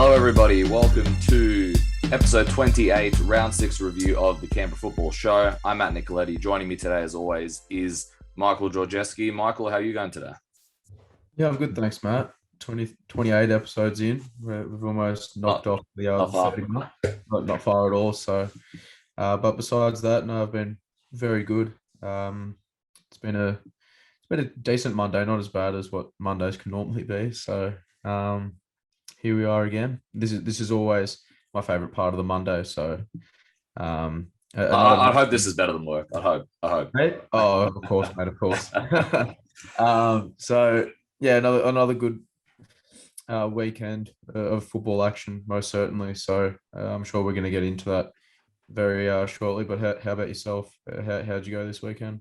Hello, everybody. Welcome to episode 28, round 6 review of the Canberra Football Show. I'm Matt Nicoletti. Joining me today, as always, is Michael Georgeski. Michael, how are you going today? Yeah, I'm good. Thanks, Matt. 28 episodes in. We've almost knocked off the 30 mark. Not far at all. So, but besides that, no, I've been very good. It's been a decent Monday, not as bad as what Mondays can normally be. So, here we are again. This is always my favorite part of the Monday. So, I hope this is better than work. I hope. Mate? Oh, of course, mate. Of course. So yeah, another good weekend of football action, most certainly. So I'm sure we're going to get into that very shortly. But how about yourself? How'd you go this weekend?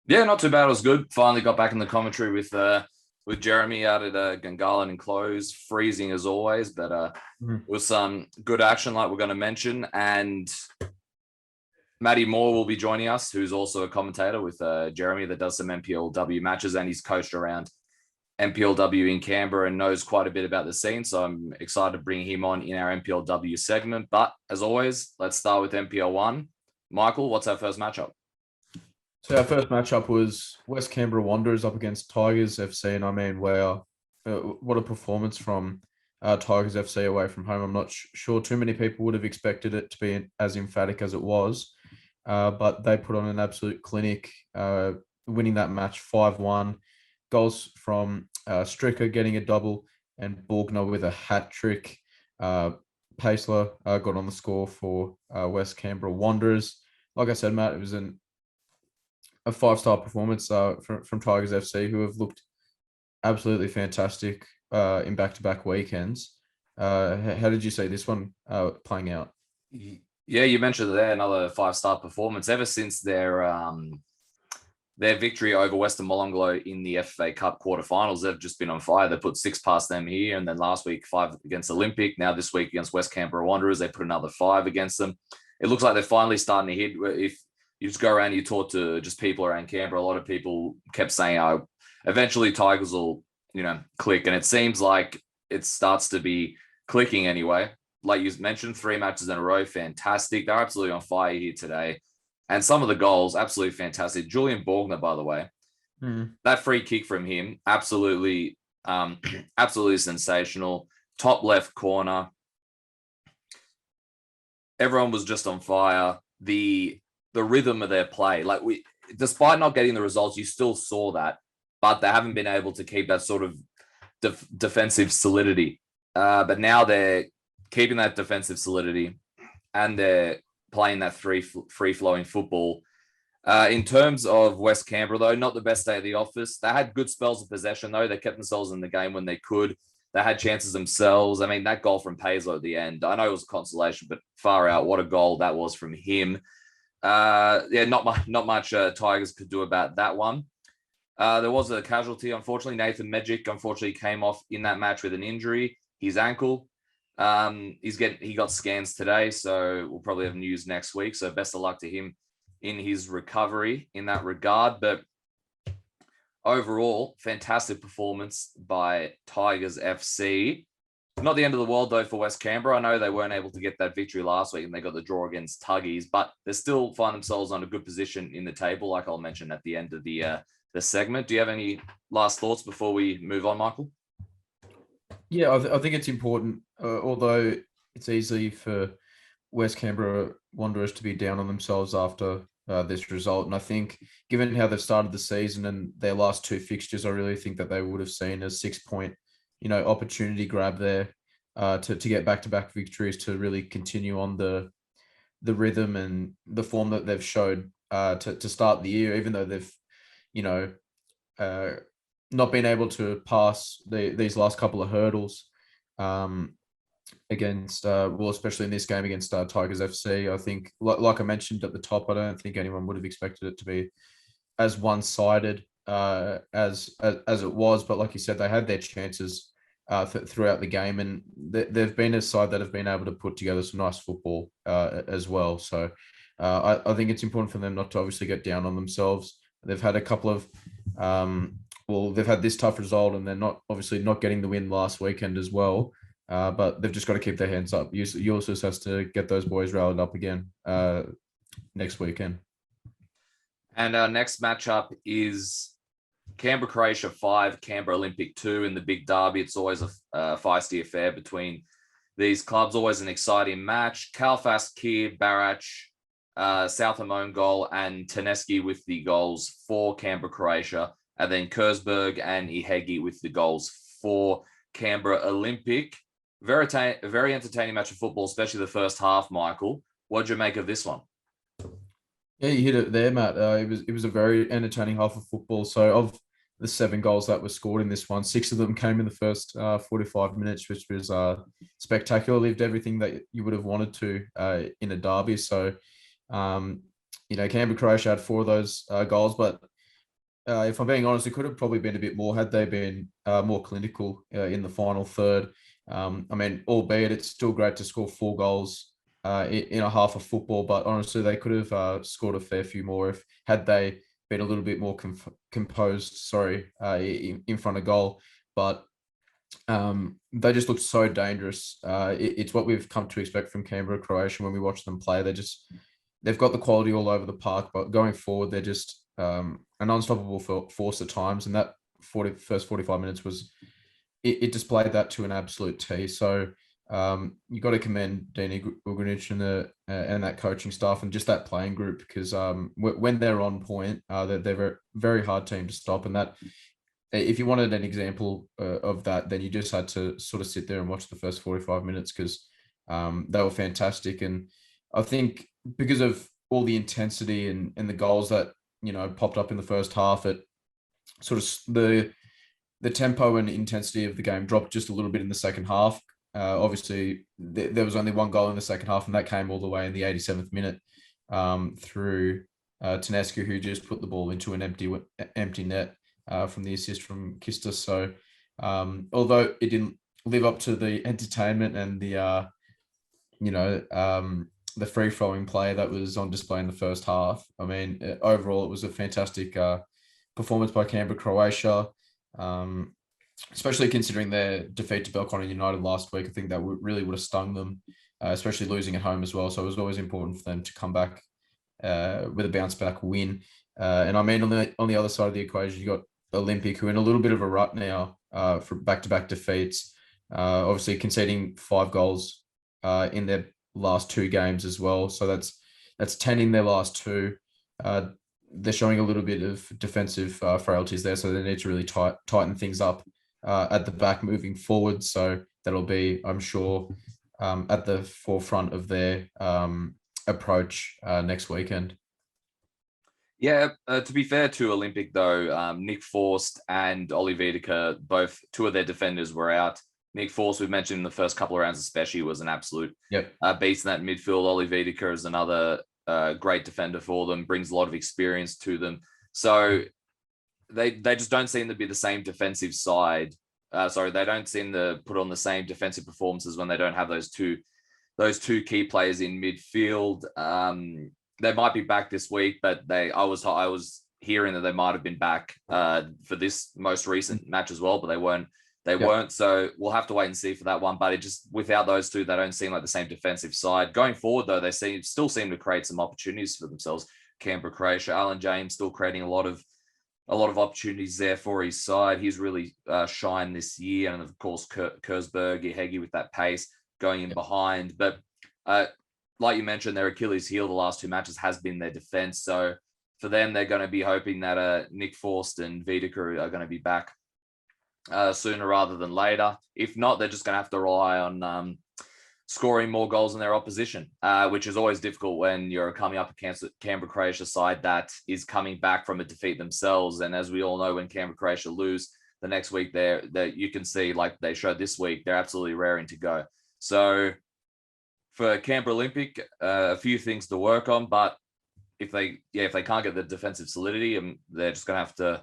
Yeah, not too bad. It was good. Finally got back in the commentary with Jeremy out at Gungahlin and close, freezing as always, but it was some good action like we're going to mention. And Matty Moore will be joining us, who's also a commentator with Jeremy that does some NPLW matches, and he's coached around NPLW in Canberra and knows quite a bit about the scene. So I'm excited to bring him on in our NPLW segment. But as always, let's start with NPL1. Michael, what's our first matchup? So our first matchup was West Canberra Wanderers up against Tigers FC, and I mean, wow, what a performance from Tigers FC away from home. I'm not sure too many people would have expected it to be as emphatic as it was, but they put on an absolute clinic, winning that match 5-1. Goals from Stricker getting a double and Borgner with a hat trick. Paisler got on the score for West Canberra Wanderers. Like I said, Matt, it was a 5-star performance from Tigers FC, who have looked absolutely fantastic in back-to-back weekends. How did you see this one playing out? Yeah, you mentioned there another 5-star performance. Ever since their victory over Western Molonglo in the FA Cup quarterfinals, they've just been on fire. They put 6 past them here, and then last week 5 against Olympic. Now this week against West Canberra Wanderers, they put another 5 against them. It looks like they're finally starting to hit. If you just go around, you talk to just people around Canberra, a lot of people kept saying, "Oh, eventually Tigers will, click," and it seems like it starts to be clicking anyway. Like you mentioned, 3 matches in a row, fantastic. They're absolutely on fire here today. And some of the goals, absolutely fantastic. Julian Borgner, by the way, that free kick from him, absolutely sensational. Top left corner. Everyone was just on fire. The rhythm of their play, despite not getting the results, you still saw that, but they haven't been able to keep that sort of defensive solidity. But now they're keeping that defensive solidity, and they're playing that free-flowing football. In terms of West Canberra, though, not the best day of the office. They had good spells of possession, though. They kept themselves in the game when they could. They had chances themselves. I mean, that goal from Paisler at the end, I know it was a consolation, but far out, what a goal that was from him. Not much Tigers could do about that one. There was a casualty, unfortunately. Nathan Medjic, unfortunately, came off in that match with an injury, his ankle. He got scans today, so we'll probably have news next week. So best of luck to him in his recovery in that regard. But overall, fantastic performance by Tigers FC. Not the end of the world, though, for West Canberra. I know they weren't able to get that victory last week and they got the draw against Tuggies, but they still find themselves on a good position in the table, like I'll mention at the end of the segment. Do you have any last thoughts before we move on, Michael? Yeah, I think it's important, although it's easy for West Canberra Wanderers to be down on themselves after this result. And I think given how they've started the season and their last 2 fixtures, I really think that they would have seen a 6-point opportunity grab there to get back-to-back victories to really continue on the rhythm and the form that they've showed to start the year, even though they've, not been able to pass these last couple of hurdles against, especially in this game against Tigers FC. I think, like I mentioned at the top, I don't think anyone would have expected it to be as one-sided as it was. But like you said, they had their chances throughout the game, and they've been a side that have been able to put together some nice football as well. So I think it's important for them not to obviously get down on themselves. They've had a couple of they've had this tough result, and they're not getting the win last weekend as well. But they've just got to keep their hands up. Ulysses has to get those boys rallied up again next weekend. And our next matchup is Canberra Croatia 5, Canberra Olympic 2 in the big derby. It's always a feisty affair between these clubs, always an exciting match. Kalfas, Kier, Barach, South Mononglo, and Taneski with the goals for Canberra Croatia, and then Kersberg and Ihegi with the goals for Canberra Olympic. Very entertaining match of football, especially the first half, Michael. What did you make of this one? Yeah, you hit it there, Matt. It was a very entertaining half of football. So of the 7 goals that were scored in this one, 6 of them came in the first 45 minutes, which was spectacular. Lived everything that you would have wanted to in a derby. So, Canberra Croatia had 4 of those goals, but if I'm being honest, it could have probably been a bit more had they been more clinical in the final third. Albeit it's still great to score 4 goals in a half of football, but honestly, they could have scored a fair few more had they been a little bit more composed. In front of goal, but they just look so dangerous. It's what we've come to expect from Canberra Croatia when we watch them play. They've got the quality all over the park, but going forward, they're just an unstoppable force at times. And that first 45 minutes was it displayed that to an absolute T. So you got to commend Dini Ugrinic and that coaching staff and just that playing group, because when they're on point, they're a very hard team to stop. And that, if you wanted an example of that, then you just had to sort of sit there and watch the first 45 minutes, because they were fantastic. And I think because of all the intensity and the goals that popped up in the first half, it sort of the tempo and intensity of the game dropped just a little bit in the second half. Obviously, there was only 1 goal in the second half, and that came all the way in the 87th minute through Taneski, who just put the ball into an empty net from the assist from Kistas. So, although it didn't live up to the entertainment and the free-flowing play that was on display in the first half, overall, it was a fantastic performance by Canberra Croatia. Especially considering their defeat to Belconnen United last week. I think that really would have stung them, especially losing at home as well. So it was always important for them to come back with a bounce back win. On the other side of the equation, you got Olympic, who are in a little bit of a rut now for back-to-back defeats. Obviously conceding 5 goals in their last 2 games as well. So that's 10 in their last 2. They're showing a little bit of defensive frailties there, so they need to really tighten things up at the back moving forward. So that'll be, I'm sure, at the forefront of their approach next weekend. Yeah, to be fair to Olympic, though, Nick Forst and Ollie Wiedeke, both 2 of their defenders were out. Nick Forst, we've mentioned in the first couple of rounds especially, was an absolute beast in that midfield. Ollie Wiedeke is another great defender for them, brings a lot of experience to them. So they just don't seem to be the same defensive side. They don't seem to put on the same defensive performances when they don't have those two key players in midfield. They might be back this week, but I was hearing that they might have been back for this most recent match as well, but they weren't. Weren't. So we'll have to wait and see for that one. But it just, without those 2, they don't seem like the same defensive side. Going forward, though, they still seem to create some opportunities for themselves. Canberra Croatia, Alan James still creating a lot of opportunities there for his side. He's really shined this year. And of course, Kersberg, Ihegi with that pace going in behind. But like you mentioned, their Achilles heel the last 2 matches has been their defense. So for them, they're going to be hoping that Nick Forst and Wiedeke are going to be back sooner rather than later. If not, they're just going to have to rely on scoring more goals than their opposition, which is always difficult when you're coming up against Canberra Croatia side that is coming back from a defeat themselves. And as we all know, when Canberra Croatia lose the next week, you can see, like they showed this week, they're absolutely raring to go. So for Canberra Olympic, a few things to work on, but if they can't get the defensive solidity, they're just going to have to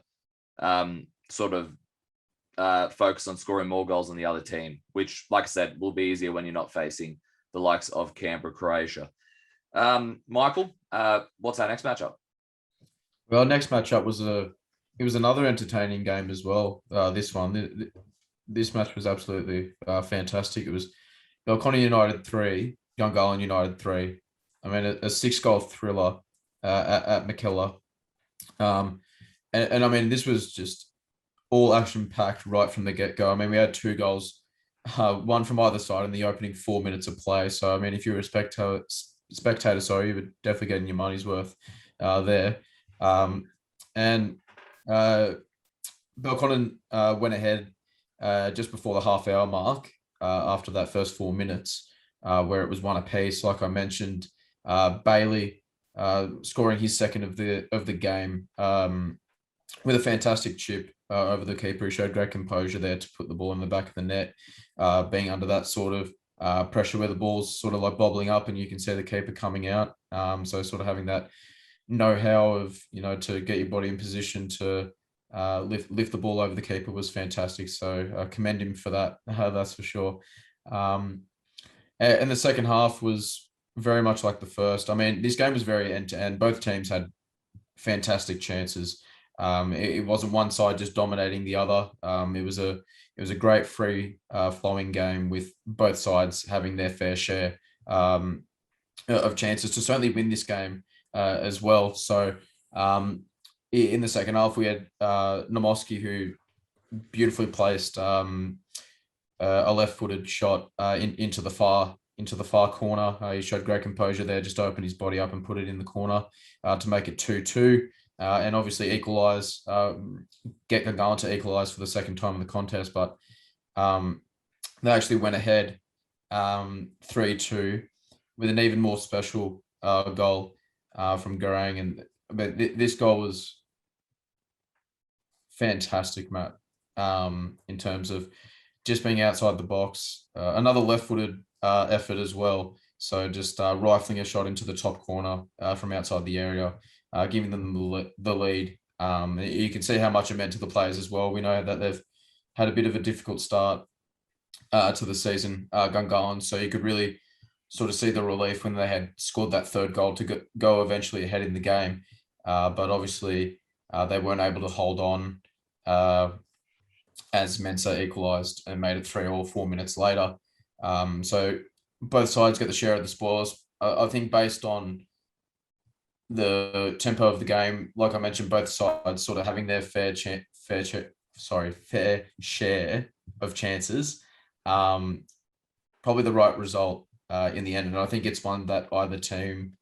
focus on scoring more goals than the other team, which, like I said, will be easier when you're not facing the likes of Canberra Croatia. Michael, what's our next matchup? Well, next matchup was another entertaining game as well. This one, this match was absolutely fantastic. It was Belconnen United 3, Gungahlin United 3. I mean, a 6-goal thriller at McKellar. And I mean, this was just all action packed right from the get go. I mean, we had 2 goals, one from either side in the opening 4 minutes of play. So, I mean, if you were a spectator, sorry, you were definitely getting your money's worth there. And Belconnen went ahead just before the half-hour mark after that first 4 minutes, where it was 1 apiece. Like I mentioned, Bailey scoring his second of the game with a fantastic chip over the keeper. He showed great composure there to put the ball in the back of the net, being under that sort of pressure where the ball's sort of like bobbling up and you can see the keeper coming out. So sort of having that know-how of, to get your body in position to lift the ball over the keeper was fantastic. So I commend him for that. That's for sure. And the second half was very much like the first. I mean, this game was very end-to-end. Both teams had fantastic chances. It wasn't one side just dominating the other. It was a great free flowing game with both sides having their fair share of chances to certainly win this game as well. So in the second half, we had Nomoski, who beautifully placed a left-footed shot into the far corner. He showed great composure there, just opened his body up and put it in the corner to make it 2-2. And obviously equalise, get Gungahlin to equalise for the second time in the contest. But they actually went ahead 3-2 with an even more special goal from Garang. But this goal was fantastic, Matt, in terms of just being outside the box. Another left-footed effort as well. So just rifling a shot into the top corner from outside the area, giving them the lead. You can see how much it meant to the players as well. We know that they've had a bit of a difficult start to the season, Gungahlin. So you could really sort of see the relief when they had scored that third goal to go eventually ahead in the game. But obviously they weren't able to hold on as Mensah equalised and made it 3 or 4 minutes later. So both sides get the share of the spoils. I think based on the tempo of the game, like I mentioned, both sides sort of having their fair share of chances. Probably the right result in the end. And I think it's one that either team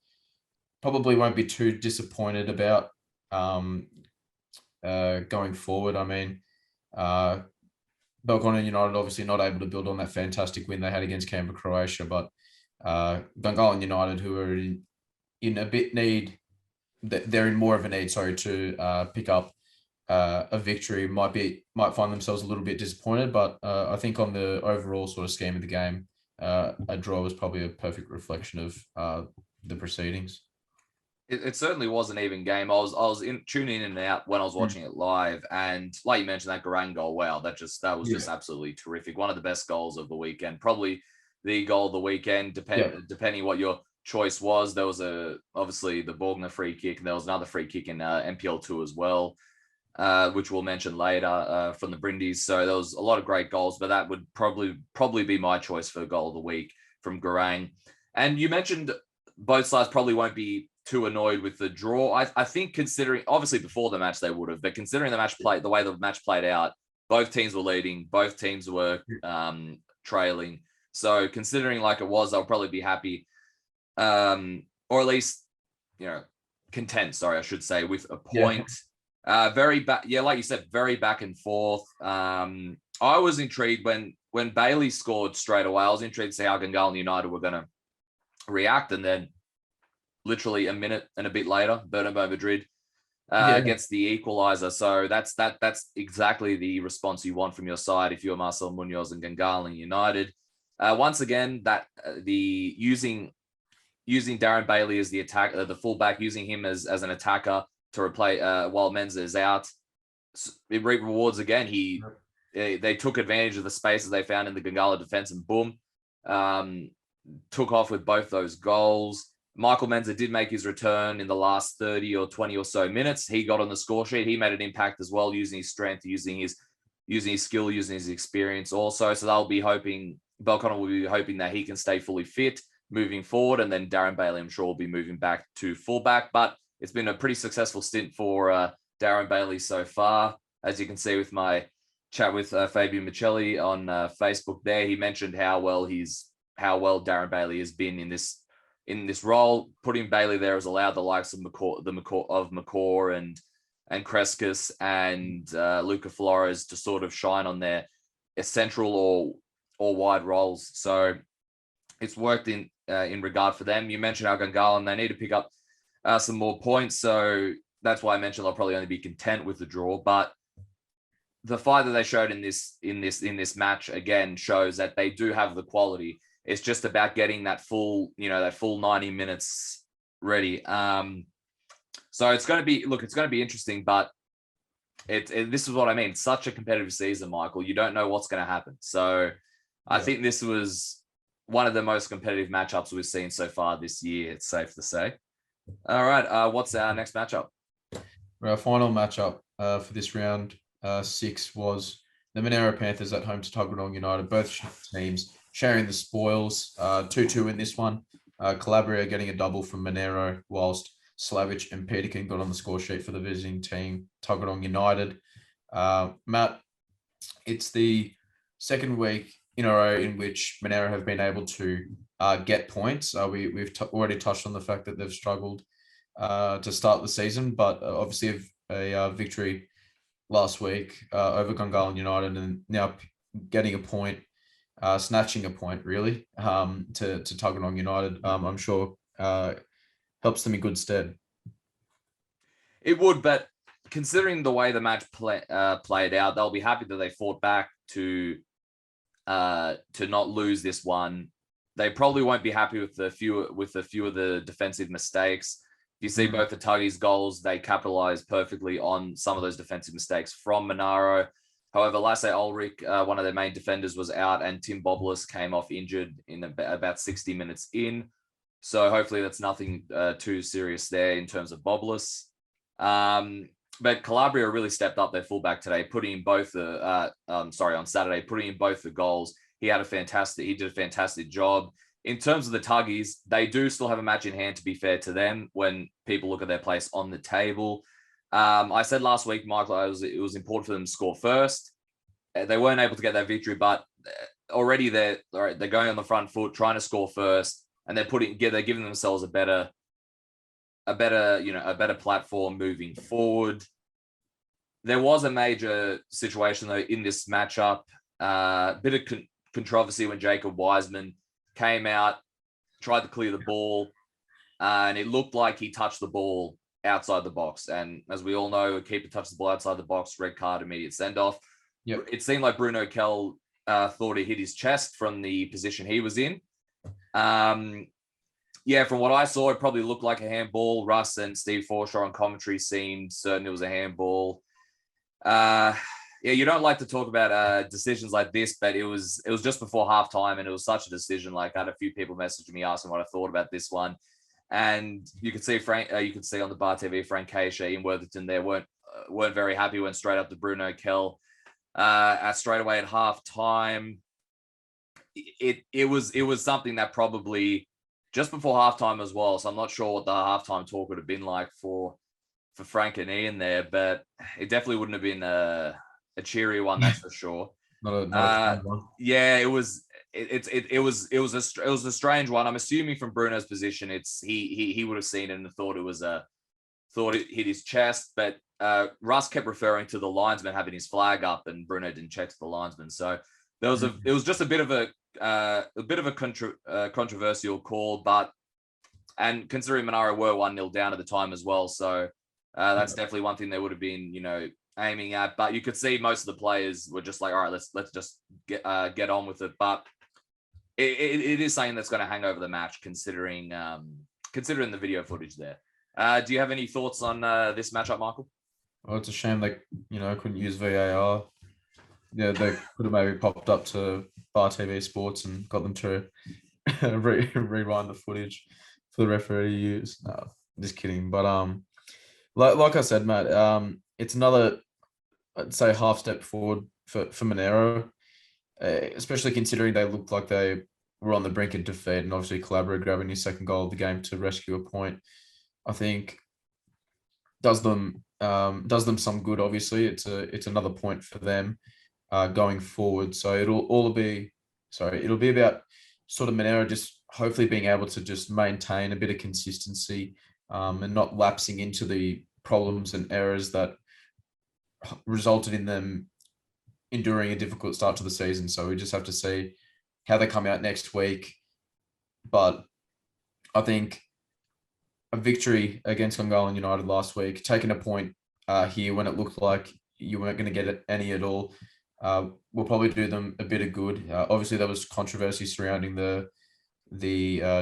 probably won't be too disappointed about going forward. I mean, Belconnen United obviously not able to build on that fantastic win they had against Canberra, Croatia, but Gungahlin United, who are in a bit need, they're in more of a need, to pick up a victory, might find themselves a little bit disappointed, but I think on the overall sort of scheme of the game, a draw was probably a perfect reflection of the proceedings. It certainly was an even game. I was tuning in and out when I was watching it live, and like you mentioned, that Garang goal, wow, that was just absolutely terrific. One of the best goals of the weekend, probably the goal of the weekend, depending what your choice was. There was obviously the Borgner free kick, and there was another free kick in NPL2 as well, which we'll mention later from the Brindis. So there was a lot of great goals, but that would probably be my choice for goal of the week from Garang. And you mentioned both sides probably won't be too annoyed with the draw. I think, considering obviously before the match they would have, but considering the way the match played out, both teams were leading, both teams were trailing. So considering like it was, I'll probably be happy, or at least content. Sorry, I should say, with a point. Very back, like you said, very back and forth. I was intrigued when Bailey scored straight away. I was intrigued to see how Gungahlin United were going to react, and then literally a minute and a bit later, Bernabeu Madrid gets the equaliser. So that's exactly the response you want from your side if you're Marcel Munoz and Gungahlin United. Once again, that using Darren Bailey as the attacker, the fullback, using him as an attacker to replace while Mensah is out, it reaped rewards again. They took advantage of the spaces they found in the Gungahlin defense, and boom, took off with both those goals. Michael Mensah did make his return in the last 30 or 20 or so minutes. He got on the score sheet. He made an impact as well, using his strength, using his using his skill, using his experience also. So Belconnen will be hoping that he can stay fully fit moving forward. And then Darren Bailey, I'm sure, will be moving back to fullback. But it's been a pretty successful stint for Darren Bailey so far. As you can see with my chat with Fabian Michelli on Facebook there, he mentioned how well Darren Bailey has been in this role. Putting Bailey there has allowed the likes of McCaw and Crescus and Luca Flores to sort of shine on their central or wide roles. So it's worked in regard for them. You mentioned Gungahlin, they need to pick up some more points. So that's why I mentioned they'll probably only be content with the draw. But the fight that they showed in this match again shows that they do have the quality. It's just about getting that full 90 minutes ready. So it's going to be interesting, but this is what I mean. Such a competitive season, Michael. You don't know what's going to happen. So I think this was one of the most competitive matchups we've seen so far this year. It's safe to say. All right. What's our next matchup? Our final matchup for this round 6 was the Monaro Panthers at home to Tuggeranong United. Both teams sharing the spoils. 2-2 in this one. Calabria getting a double from Monaro, whilst Slavic and Peterkin got on the score sheet for the visiting team, Tuggeranong United. Matt, it's the second week in a row in which Monaro have been able to get points. We've already touched on the fact that they've struggled to start the season, but obviously a victory last week over Gungahlin United, and now getting a point, snatching a point really to Tuggeranong United. I'm sure helps them in good stead. It would, but considering the way the match played out, they'll be happy that they fought back to not lose this one. They probably won't be happy with a few of the defensive mistakes. If you see both the Tuggies' goals, they capitalized perfectly on some of those defensive mistakes from Monaro. However, Lasse Ulrich, one of their main defenders, was out, and Tim Boblis came off injured in about 60 minutes in. So hopefully that's nothing too serious there in terms of Boblis. But Calabria really stepped up their fullback today, putting in both on Saturday, putting in both the goals. He did a fantastic job. In terms of the Tuggies, they do still have a match in hand, to be fair to them, when people look at their place on the table. I said last week, Michael, it was important for them to score first. They weren't able to get that victory, but already they're going on the front foot, trying to score first, and they're giving themselves a better platform moving forward. There was a major situation though in this matchup, bit of controversy when Jacob Wiseman came out, tried to clear the ball, and it looked like he touched the ball outside the box. And as we all know, a keeper touches the ball outside the box, red card, immediate send-off. Yep. It seemed like Bruno Kell thought he hit his chest from the position he was in. From what I saw, it probably looked like a handball. Russ and Steve Forshaw on commentary seemed certain it was a handball. You don't like to talk about decisions like this, but it was just before halftime, and it was such a decision. Like, I had a few people messaging me asking what I thought about this one, and you could see on the Bar TV, Frank Keisha in Worthington there weren't very happy. Went straight up to Bruno Kell straight away at halftime. It was something that probably just before halftime as well. So I'm not sure what the halftime talk would have been like for Frank and Ian there, but it definitely wouldn't have been a cheery one, that's for sure. Not a one. Yeah, it was a strange one. I'm assuming from Bruno's position, he would have seen it and thought it hit his chest, but Russ kept referring to the linesman having his flag up, and Bruno didn't check to the linesman. So it was just a bit of a controversial call, and considering Monaro were 1-0 down at the time as well, so that's definitely one thing they would have been, aiming at. But you could see most of the players were just like, all right, let's just get on with it. But it is something that's going to hang over the match, considering the video footage there. Do you have any thoughts on this matchup, Michael? Oh, it's a shame they couldn't use VAR. Yeah, they could have maybe popped up to Bar TV Sports and got them to rewind the footage for the referee to use. No, just kidding. But like I said, Matt, it's another, I'd say, half step forward for Monaro, especially considering they looked like they were on the brink of defeat, and obviously Calabria grabbing his second goal of the game to rescue a point. I think does them some good. Obviously, it's another point for them going forward. So it'll be about sort of Monaro just hopefully being able to just maintain a bit of consistency and not lapsing into the problems and errors that resulted in them enduring a difficult start to the season. So we just have to see how they come out next week. But I think a victory against Gungahlin United last week, taking a point here when it looked like you weren't going to get any at all, will probably do them a bit of good. Obviously, there was controversy surrounding the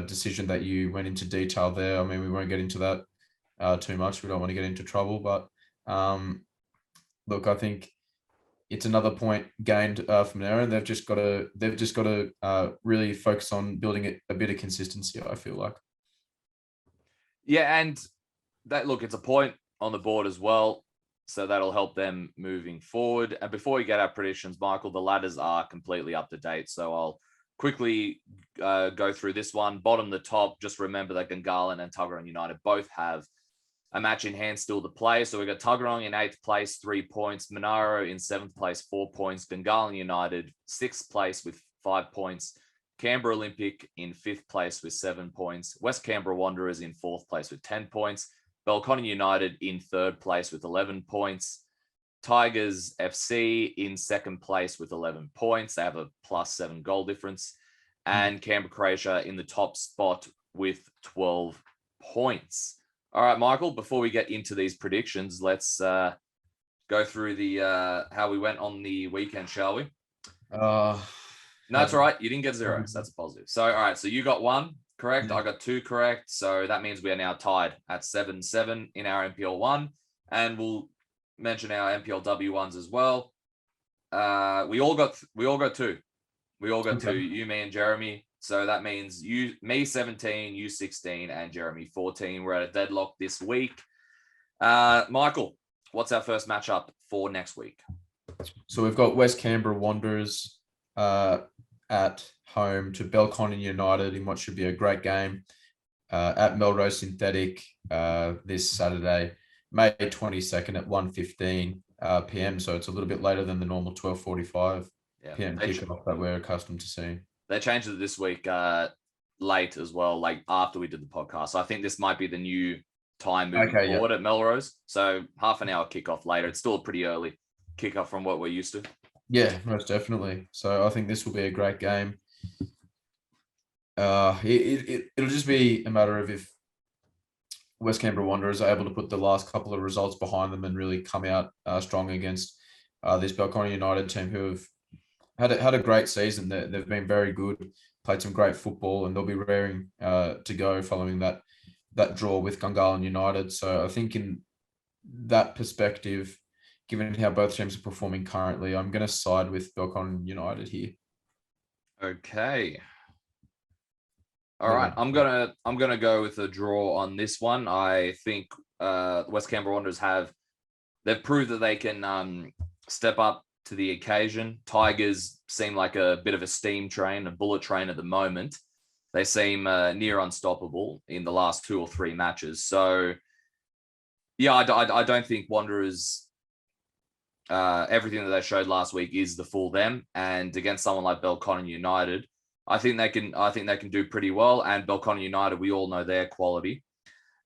decision that you went into detail there. I mean, we won't get into that too much. We don't want to get into trouble, but look, I think it's another point gained from there, and they've just got to really focus on building a bit of consistency, I feel like. Yeah, and that look, it's a point on the board as well, so that'll help them moving forward. And before we get our predictions, Michael, the ladders are completely up to date, so I'll quickly go through this one. Bottom to top, just remember that Gungahlin and Tuggeranong United both have a match in hand still to play. So we've got Tuggeranong in 8th place, 3 points. Monaro in 7th place, 4 points. Gungahlin United, 6th place with 5 points. Canberra Olympic in 5th place with 7 points. West Canberra Wanderers in 4th place with 10 points. Belconnen United in 3rd place with 11 points. Tigers FC in 2nd place with 11 points. They have a +7 goal difference. And Canberra Croatia in the top spot with 12 points. All right, Michael, before we get into these predictions, let's go through the how we went on the weekend, shall we? No, that's all right. You didn't get 0, so that's a positive. So, all right, so you got 1 correct. I got 2 correct. So that means we are now tied at 7-7 in our NPL 1. And we'll mention our NPLW ones as well. We all got 2. We all got 2. You, me, and Jeremy. So that means me 17, you 16, and Jeremy 14. We're at a deadlock this week. Michael, what's our first matchup for next week? So we've got West Canberra Wanderers at home to Belconnen United in what should be a great game at Melrose Synthetic this Saturday, May 22nd at 1:15 p.m. So it's a little bit later than the normal 12:45 p.m. kickoff that we're accustomed to seeing. They changed it this week late as well, like after we did the podcast. So I think this might be the new time moving forward at Melrose. So half an hour kickoff later. It's still a pretty early kickoff from what we're used to. Yeah, most definitely. So I think this will be a great game. It'll just be a matter of if West Canberra Wanderers are able to put the last couple of results behind them and really come out strong against this Belconnen United team who have had a great season. They've been very good, played some great football, and they'll be raring to go following that draw with Gungahlin United. So I think in that perspective, given how both teams are performing currently, I'm going to side with Belconnen United here. Okay. All right. I'm gonna go with a draw on this one. I think West Canberra Wanderers they've proved that they can step up to the occasion. Tigers seem like a bit of a steam train, a bullet train at the moment. They seem near unstoppable in the last 2 or 3 matches. So, yeah, I don't think Wanderers, everything that they showed last week is the full them. And against someone like Belconnen United, I think they can do pretty well. And Belconnen United, we all know their quality.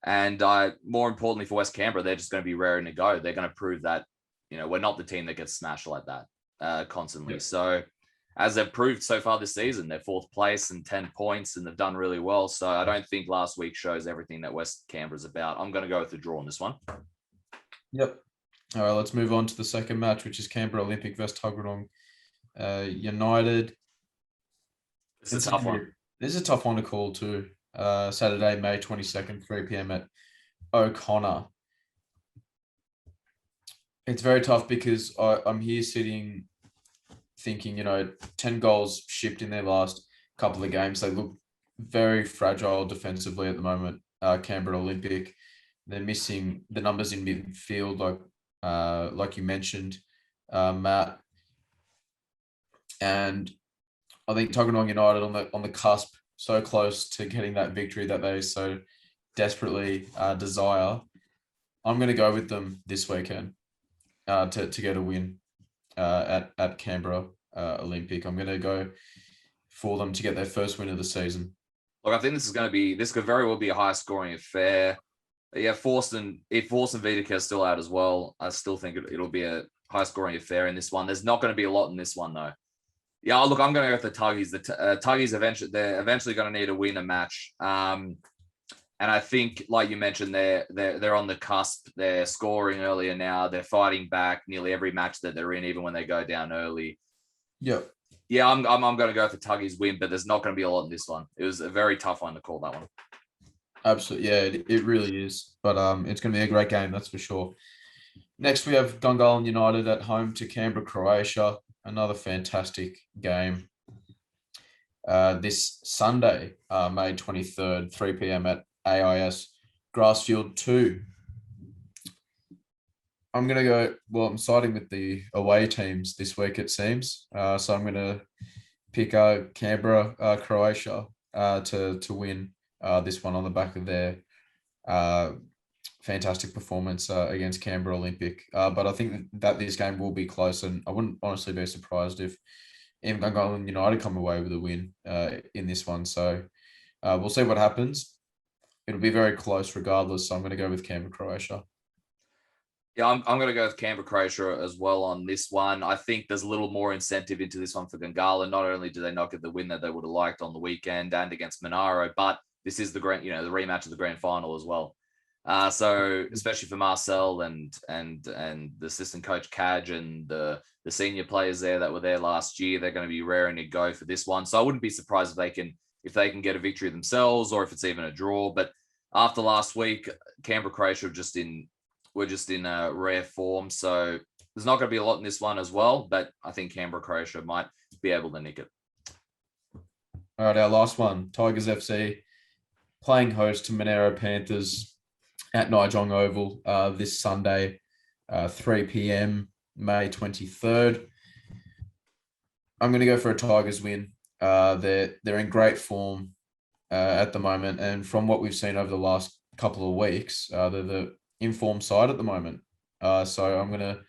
And more importantly for West Canberra, they're just going to be raring to go. They're going to prove that, we're not the team that gets smashed like that constantly. Yeah. So as they've proved so far this season, they're 4th place and 10 points, and they've done really well. So I don't think last week shows everything that West Canberra's about. I'm going to go with the draw on this one. Yep. All right, let's move on to the second match, which is Canberra Olympic versus Tuggeranong United. It's a tough one. This is a tough one to call too. Saturday, May 22nd, 3 p.m. at O'Connor. It's very tough because I'm here sitting thinking, 10 goals shipped in their last couple of games. They look very fragile defensively at the moment. Canberra Olympic, they're missing the numbers in midfield, like you mentioned, Matt. and I think Tuggeranong United on the cusp, so close to getting that victory that they so desperately desire. I'm going to go with them this weekend to get a win at Canberra Olympic. I'm going to go for them to get their first win of the season. Look, I think this could very well be a high scoring affair. Yeah, if Forsten Vidica is still out as well, I still think it'll be a high scoring affair in this one. There's not going to be a lot in this one though. Yeah, look, I'm going to go with the Tuggies. The Tuggies eventually going to need to win a match. And I think, like you mentioned, they're on the cusp. They're scoring earlier now. They're fighting back nearly every match that they're in, even when they go down early. Yep. Yeah, I'm going to go for Tuggies win, but there's not going to be a lot in this one. It was a very tough one to call, that one. Absolutely, yeah, it really is. But it's going to be a great game, that's for sure. Next, we have Gungahlin United at home to Canberra, Croatia. Another fantastic game. This Sunday, May 23rd, 3 p.m. at AIS Grassfield 2. I'm going to go, I'm siding with the away teams this week, it seems. So I'm going to pick Canberra, Croatia to win this one on the back of their fantastic performance against Canberra Olympic. But I think that this game will be close, and I wouldn't honestly be surprised if even Gungahlin United come away with a win in this one. So we'll see what happens. It'll be very close regardless. So I'm going to go with Canberra, Croatia. Yeah, I'm going to go with Canberra, Croatia as well on this one. I think there's a little more incentive into this one for Gungahlin. Not only do they not get the win that they would have liked on the weekend and against Monaro, but this is the rematch of the grand final as well. So especially for Marcel and the assistant coach Kaj and the senior players there that were there last year, they're going to be raring to go for this one. So I wouldn't be surprised if they can get a victory themselves, or if it's even a draw. But after last week, Canberra, Croatia were just in a rare form. So there's not going to be a lot in this one as well, but I think Canberra, Croatia might be able to nick it. All right, our last one, Tigers FC playing host to Monaro Panthers at Nijong Oval this Sunday, 3 p.m, May 23rd. I'm going to go for a Tigers win. They're in great form at the moment, and from what we've seen over the last couple of weeks, they're the informed side at the moment. So I'm going to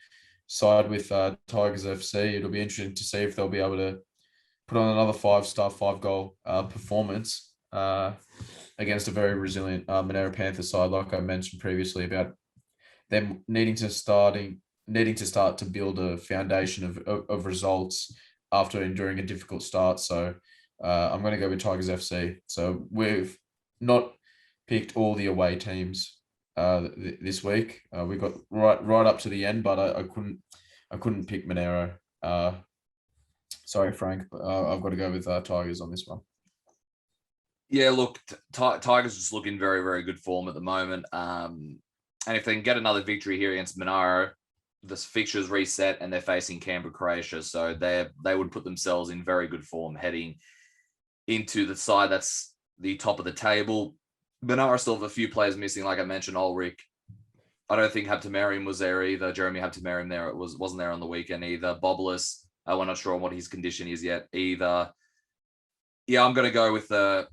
side with Tigers FC. It'll be interesting to see if they'll be able to put on another 5-star, 5-goal performance against a very resilient Monaro Panther side, like I mentioned previously, about them needing to start to build a foundation of results after enduring a difficult start. So I'm going to go with Tigers FC. So we've not picked all the away teams this week. We got right up to the end, but I couldn't pick Monaro. Sorry, Frank, but I've got to go with Tigers on this one. Yeah, look, Tigers just looking very, very good form at the moment. And if they can get another victory here against Monaro, the fixtures reset and they're facing Canberra, Croatia. So they would put themselves in very good form heading into the side that's the top of the table. Monaro still have a few players missing, like I mentioned, Ulrich. I don't think Habtemariam was there either. Jeremy Habtemariam wasn't there on the weekend either. Bobulus, we're not sure on what his condition is yet either. Yeah, I'm going to go with the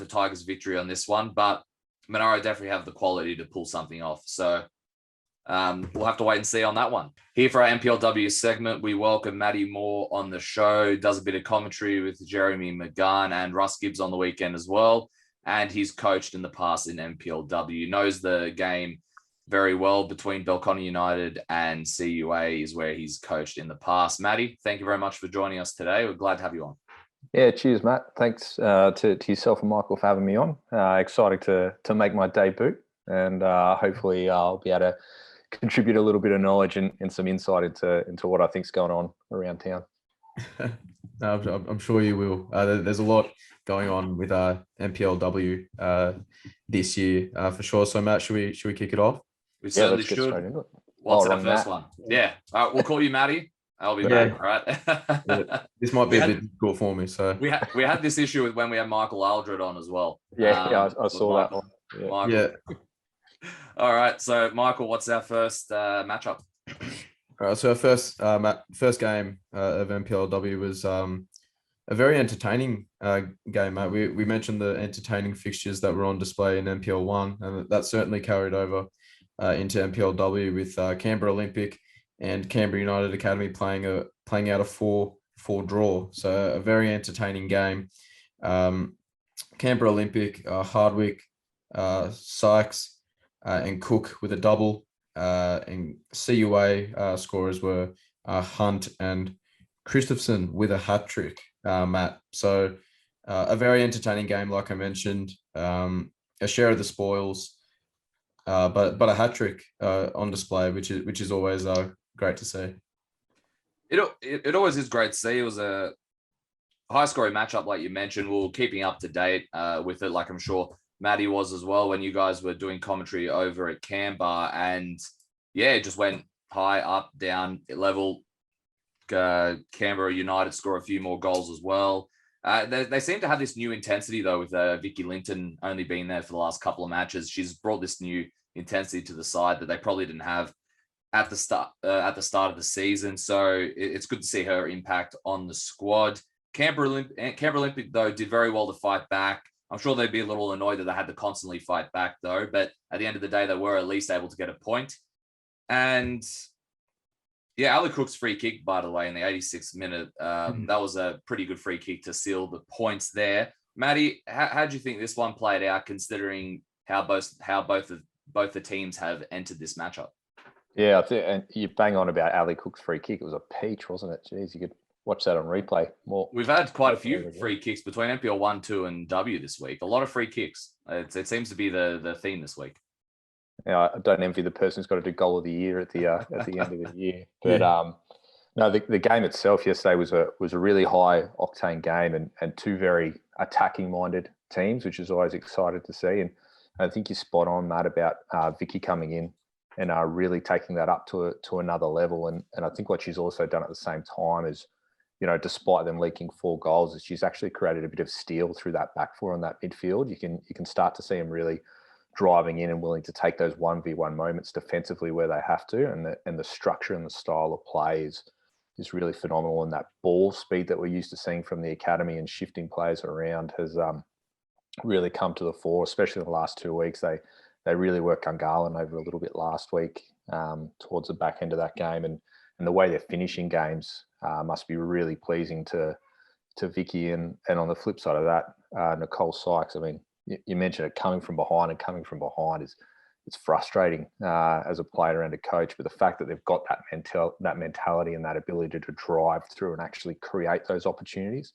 Tigers victory on this one, but Monaro definitely have the quality to pull something off. So we'll have to wait and see on that one. Here for our NPLW segment, we welcome Matty Moore on the show. Does a bit of commentary with Jeremy McGann and Russ Gibbs on the weekend as well. And he's coached in the past in NPLW. Knows the game very well between Belconnen United and CUA is where he's coached in the past. Matty, thank you very much for joining us today. We're glad to have you on. Yeah, cheers, Matt. Thanks to yourself and Michael for having me on. Excited to make my debut, and hopefully I'll be able to contribute a little bit of knowledge and some insight into what I think's going on around town. I'm sure you will. There's a lot going on with NPLW this year for sure. So Matt, should we kick it off? We certainly should. What's our first one? Yeah. All right, we'll call you Matty. I'll be back, right? Yeah. This might be a bit difficult for me. So we had this issue with when we had Michael Aldred on as well. Yeah, I saw that one. Yeah. All right. So Michael, what's our first matchup? All right, so our first game of NPLW was a very entertaining game, mate. We mentioned the entertaining fixtures that were on display in NPL1, and that certainly carried over into NPLW with Canberra Olympic and Canberra United Academy playing out a 4-4 draw. So a very entertaining game. Canberra Olympic, Hardwick, Sykes, and Cook with a double. And CUA scorers were Hunt and Christopherson with a hat trick, Matt. So a very entertaining game, like I mentioned. A share of the spoils, but a hat trick on display, which is always great to see. It always is great to see. It was a high scoring matchup, like you mentioned. We were keeping up to date with it, like I'm sure Matty was as well when you guys were doing commentary over at Canberra, and yeah, it just went high, up, down, level. Canberra United score a few more goals as well. They seem to have this new intensity though, with Vicky Linton only being there for the last couple of matches. She's brought this new intensity to the side that they probably didn't have at the start of the season. So it's good to see her impact on the squad. Canberra Olympic though did very well to fight back. I'm sure they'd be a little annoyed that they had to constantly fight back though, but at the end of the day, they were at least able to get a point. And yeah, Ali Cook's free kick, by the way, in the 86th minute, that was a pretty good free kick to seal the points there. Matty, how do you think this one played out, considering how both the teams have entered this matchup? Yeah, and you bang on about Ali Cook's free kick. It was a peach, wasn't it? Jeez, you could watch that on replay more. We've had quite a few free kicks between NPL 1, 2, and W this week. A lot of free kicks. It seems to be the theme this week. Yeah, I don't envy the person who's got to do goal of the year at the end of the year. But no, the game itself yesterday was a really high octane game and two very attacking minded teams, which is always excited to see. And I think you're spot on, Matt, about Vicky coming in and really taking that up to another level. And I think what she's also done at the same time is, you know, despite them leaking 4 goals, is she's actually created a bit of steel through that back four on that midfield. You can start to see them really driving in and willing to take those 1v1 moments defensively where they have to, and the structure and the style of play is really phenomenal. And that ball speed that we're used to seeing from the academy and shifting players around has really come to the fore, especially in the last 2 weeks. They really worked Gungahlin over a little bit last week towards the back end of that game, and the way they're finishing games must be really pleasing to Vicky. And on the flip side of that, Nicole Sykes. I mean, you mentioned it, coming from behind it's frustrating as a player and a coach, but the fact that they've got that mentality and that ability to drive through and actually create those opportunities,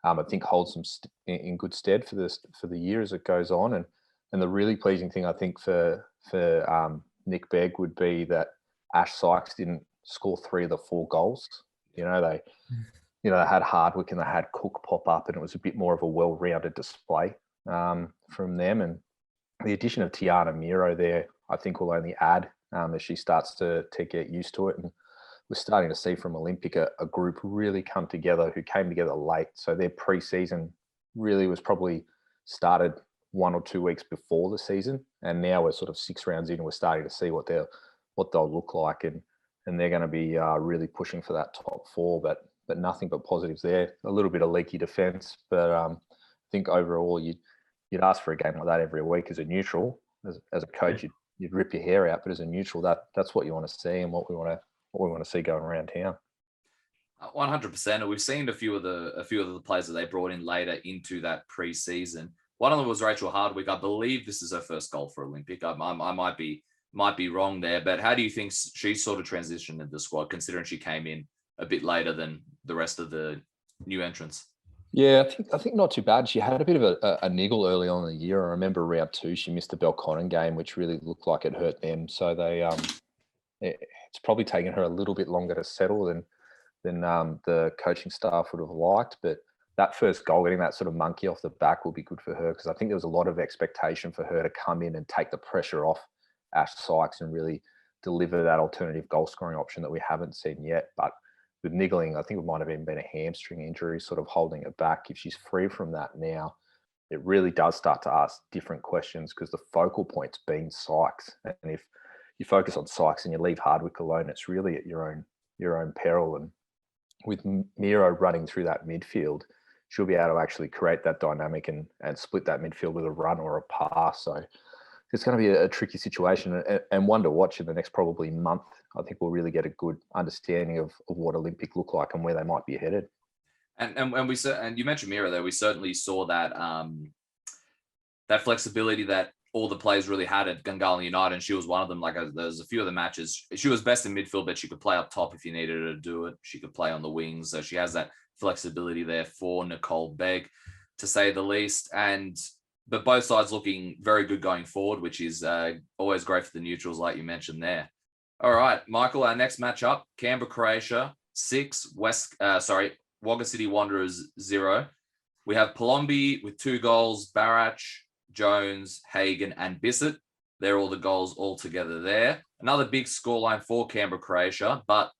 I think holds them in good stead for the year as it goes on. And the really pleasing thing I think for Nick Begg would be that Ash Sykes didn't score 3 of the 4 goals. They had Hardwick and they had Cook pop up, and it was a bit more of a well-rounded display from them. And the addition of Tiana Miro there, I think, will only add as she starts to get used to it. And we're starting to see from Olympic a group really come together, who came together late. So their pre-season really was probably started 1 or 2 weeks before the season, and now we're sort of 6 rounds in and we're starting to see what they'll look like, and they're going to be really pushing for that top 4, but nothing but positives there. A little bit of leaky defense, but I think overall you'd ask for a game like that every week as a neutral. As a coach, you'd rip your hair out, but as a neutral, that's what you want to see and what we want to see going around town. 100%. And we've seen a few of the players that they brought in later into that pre-season. One of them was Rachel Hardwick. I believe this is her first goal for Olympic. I might be wrong there, but how do you think she sort of transitioned in the squad, considering she came in a bit later than the rest of the new entrants? Yeah, I think not too bad. She had a bit of a niggle early on in the year. I remember round 2, she missed the Belconnen game, which really looked like it hurt them. So it's probably taken her a little bit longer to settle than the coaching staff would have liked. But that first goal, getting that sort of monkey off the back, will be good for her, because I think there was a lot of expectation for her to come in and take the pressure off Ash Sykes and really deliver that alternative goal scoring option that we haven't seen yet. But with niggling, I think it might have even been a hamstring injury sort of holding it back. If she's free from that now, it really does start to ask different questions, because the focal point's been Sykes. And if you focus on Sykes and you leave Hardwick alone, it's really at your own peril. And with Miro running through that midfield, she'll be able to actually create that dynamic and split that midfield with a run or a pass. So it's going to be a tricky situation and one to watch in the next probably month. I think we'll really get a good understanding of what Olympic look like and where they might be headed. And we said, and you mentioned Mira there, we certainly saw that that flexibility that all the players really had at Gungahlin United, and she was one of them. Like there's a few of the matches, she was best in midfield, but she could play up top if you needed her to do it. She could play on the wings, so she has that flexibility there for Nicole Begg, to say the least. But both sides looking very good going forward, which is always great for the neutrals, like you mentioned there. All right, Michael, our next matchup, Canberra, Croatia, 6, Wagga City Wanderers 0. We have Palombi with 2 goals, Barach, Jones, Hagan, and Bissett. They're all the goals all together there. Another big scoreline for Canberra, Croatia, but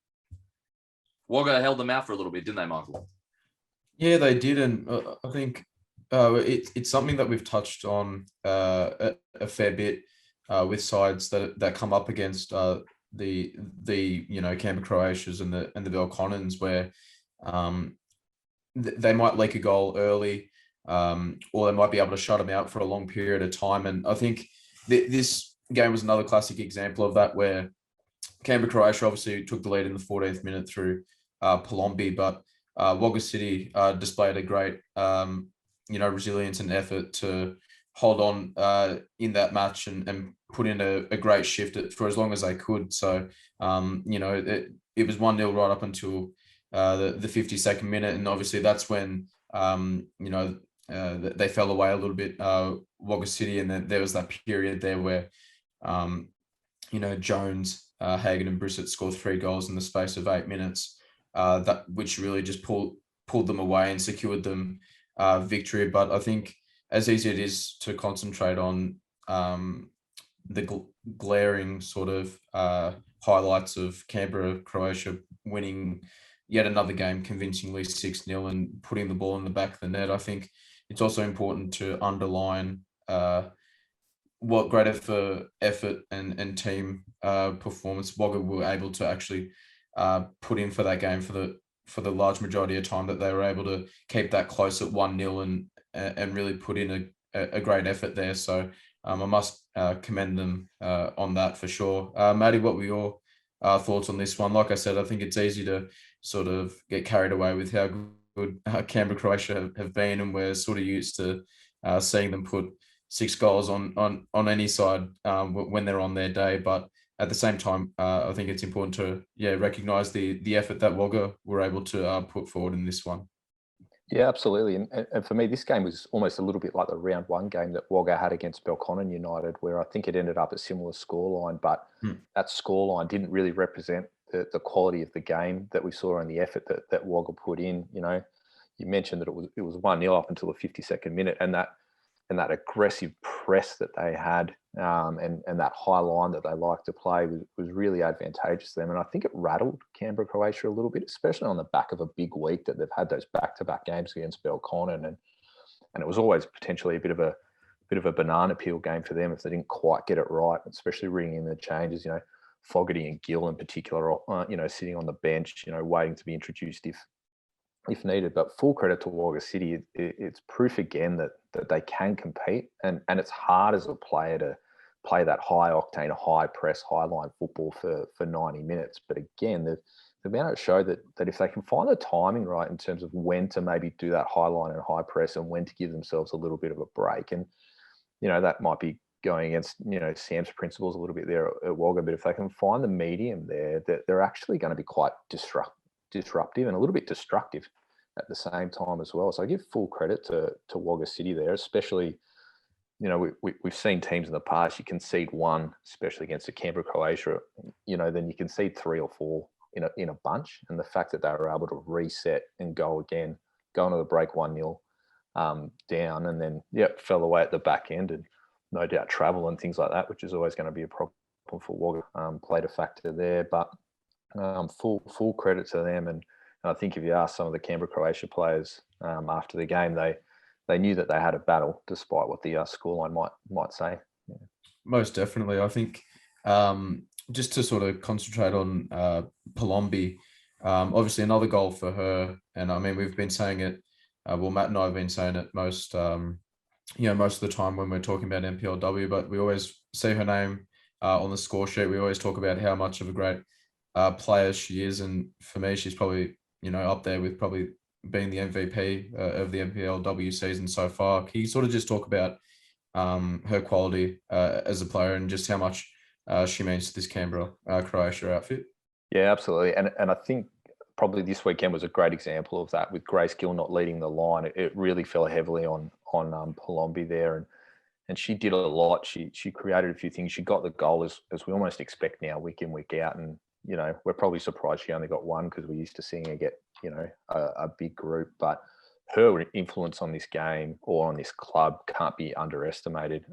Wagga held them out for a little bit, didn't they, Michael? Yeah, they did, and I think it's something that we've touched on a fair bit with sides that come up against the Canberra Croatias and the Belconnens, where they might leak a goal early, or they might be able to shut them out for a long period of time. And I think this game was another classic example of that, where Canberra Croatia obviously took the lead in the 14th minute through Palombi, but Wagga City displayed a great resilience and effort to hold on in that match and put in a great shift for as long as they could. So it was 1-0 right up until the 52nd minute, and obviously that's when they fell away a little bit, Wagga City, and then there was that period there where Jones, Hagan, and Brissett scored 3 goals in the space of 8 minutes, which really just pulled them away and secured them victory. But I think as easy it is to concentrate on the glaring sort of highlights of Canberra, Croatia winning yet another game convincingly 6-0 and putting the ball in the back of the net, I think it's also important to underline what great effort and team performance Wagga were able to actually put in for that game for the large majority of time, that they were able to keep that close at 1-0 and really put in a great effort there. So I must commend them on that for sure. Matty, what were your thoughts on this one? Like I said, I think it's easy to sort of get carried away with how good Canberra Croatia have been, and we're sort of used to seeing them put 6 goals on any side when they're on their day. But at the same time, I think it's important to recognise the effort that Wagga were able to put forward in this one. Yeah, absolutely. And for me, this game was almost a little bit like the round 1 game that Wagga had against Belconnen United, where I think it ended up a similar scoreline, but that scoreline didn't really represent the quality of the game that we saw and the effort that Wagga put in. You mentioned that it was 1-0 up until the 52nd minute, and that aggressive press that they had and that high line that they like to play was really advantageous to them. And I think it rattled Canberra Croatia a little bit, especially on the back of a big week that they've had those back-to-back games against Belconnen. And it was always potentially a bit of a banana peel game for them if they didn't quite get it right, especially ringing in the changes, Fogarty and Gill in particular, sitting on the bench, waiting to be introduced if needed. But full credit to Wagga City. It's proof again that they can compete, and it's hard as a player to play that high octane, high press, high line football for 90 minutes. But again, they've been able to show that if they can find the timing right in terms of when to maybe do that high line and high press and when to give themselves a little bit of a break. And, that might be going against, Sam's principles a little bit there at Wagga, but if they can find the medium there, they're actually going to be quite disruptive and a little bit destructive at the same time as well. So I give full credit to Wagga City there, especially, we've seen teams in the past, you concede 1, especially against a Canberra Croatia, then you concede 3 or 4 in a bunch. And the fact that they were able to reset and go again, go into the break 1-0 down, and then, fell away at the back end, and no doubt travel and things like that, which is always going to be a problem for Wagga, played a factor there. But full credit to them. And I think if you ask some of the Canberra Croatia players after the game, they knew that they had a battle, despite what the scoreline might say. Yeah. Most definitely. I think just to sort of concentrate on Palombi, obviously another goal for her. And I mean, we've been saying it, well, Matt and I have been saying it most of the time when we're talking about NPLW, but we always see her name on the score sheet. We always talk about how much of a great player she is. And for me, she's probably, up there with probably being the MVP of the NPLW season so far. Can you sort of just talk about her quality as a player and just how much she means to this Canberra Croatia outfit? Yeah, absolutely. And I think probably this weekend was a great example of that with Grace Gill not leading the line. It really fell heavily on Palombi there. And she did a lot. She created a few things. She got the goal as we almost expect now, week in, week out. And, we're probably surprised she only got one because we're used to seeing her get, a big group. But her influence on this game or on this club can't be underestimated.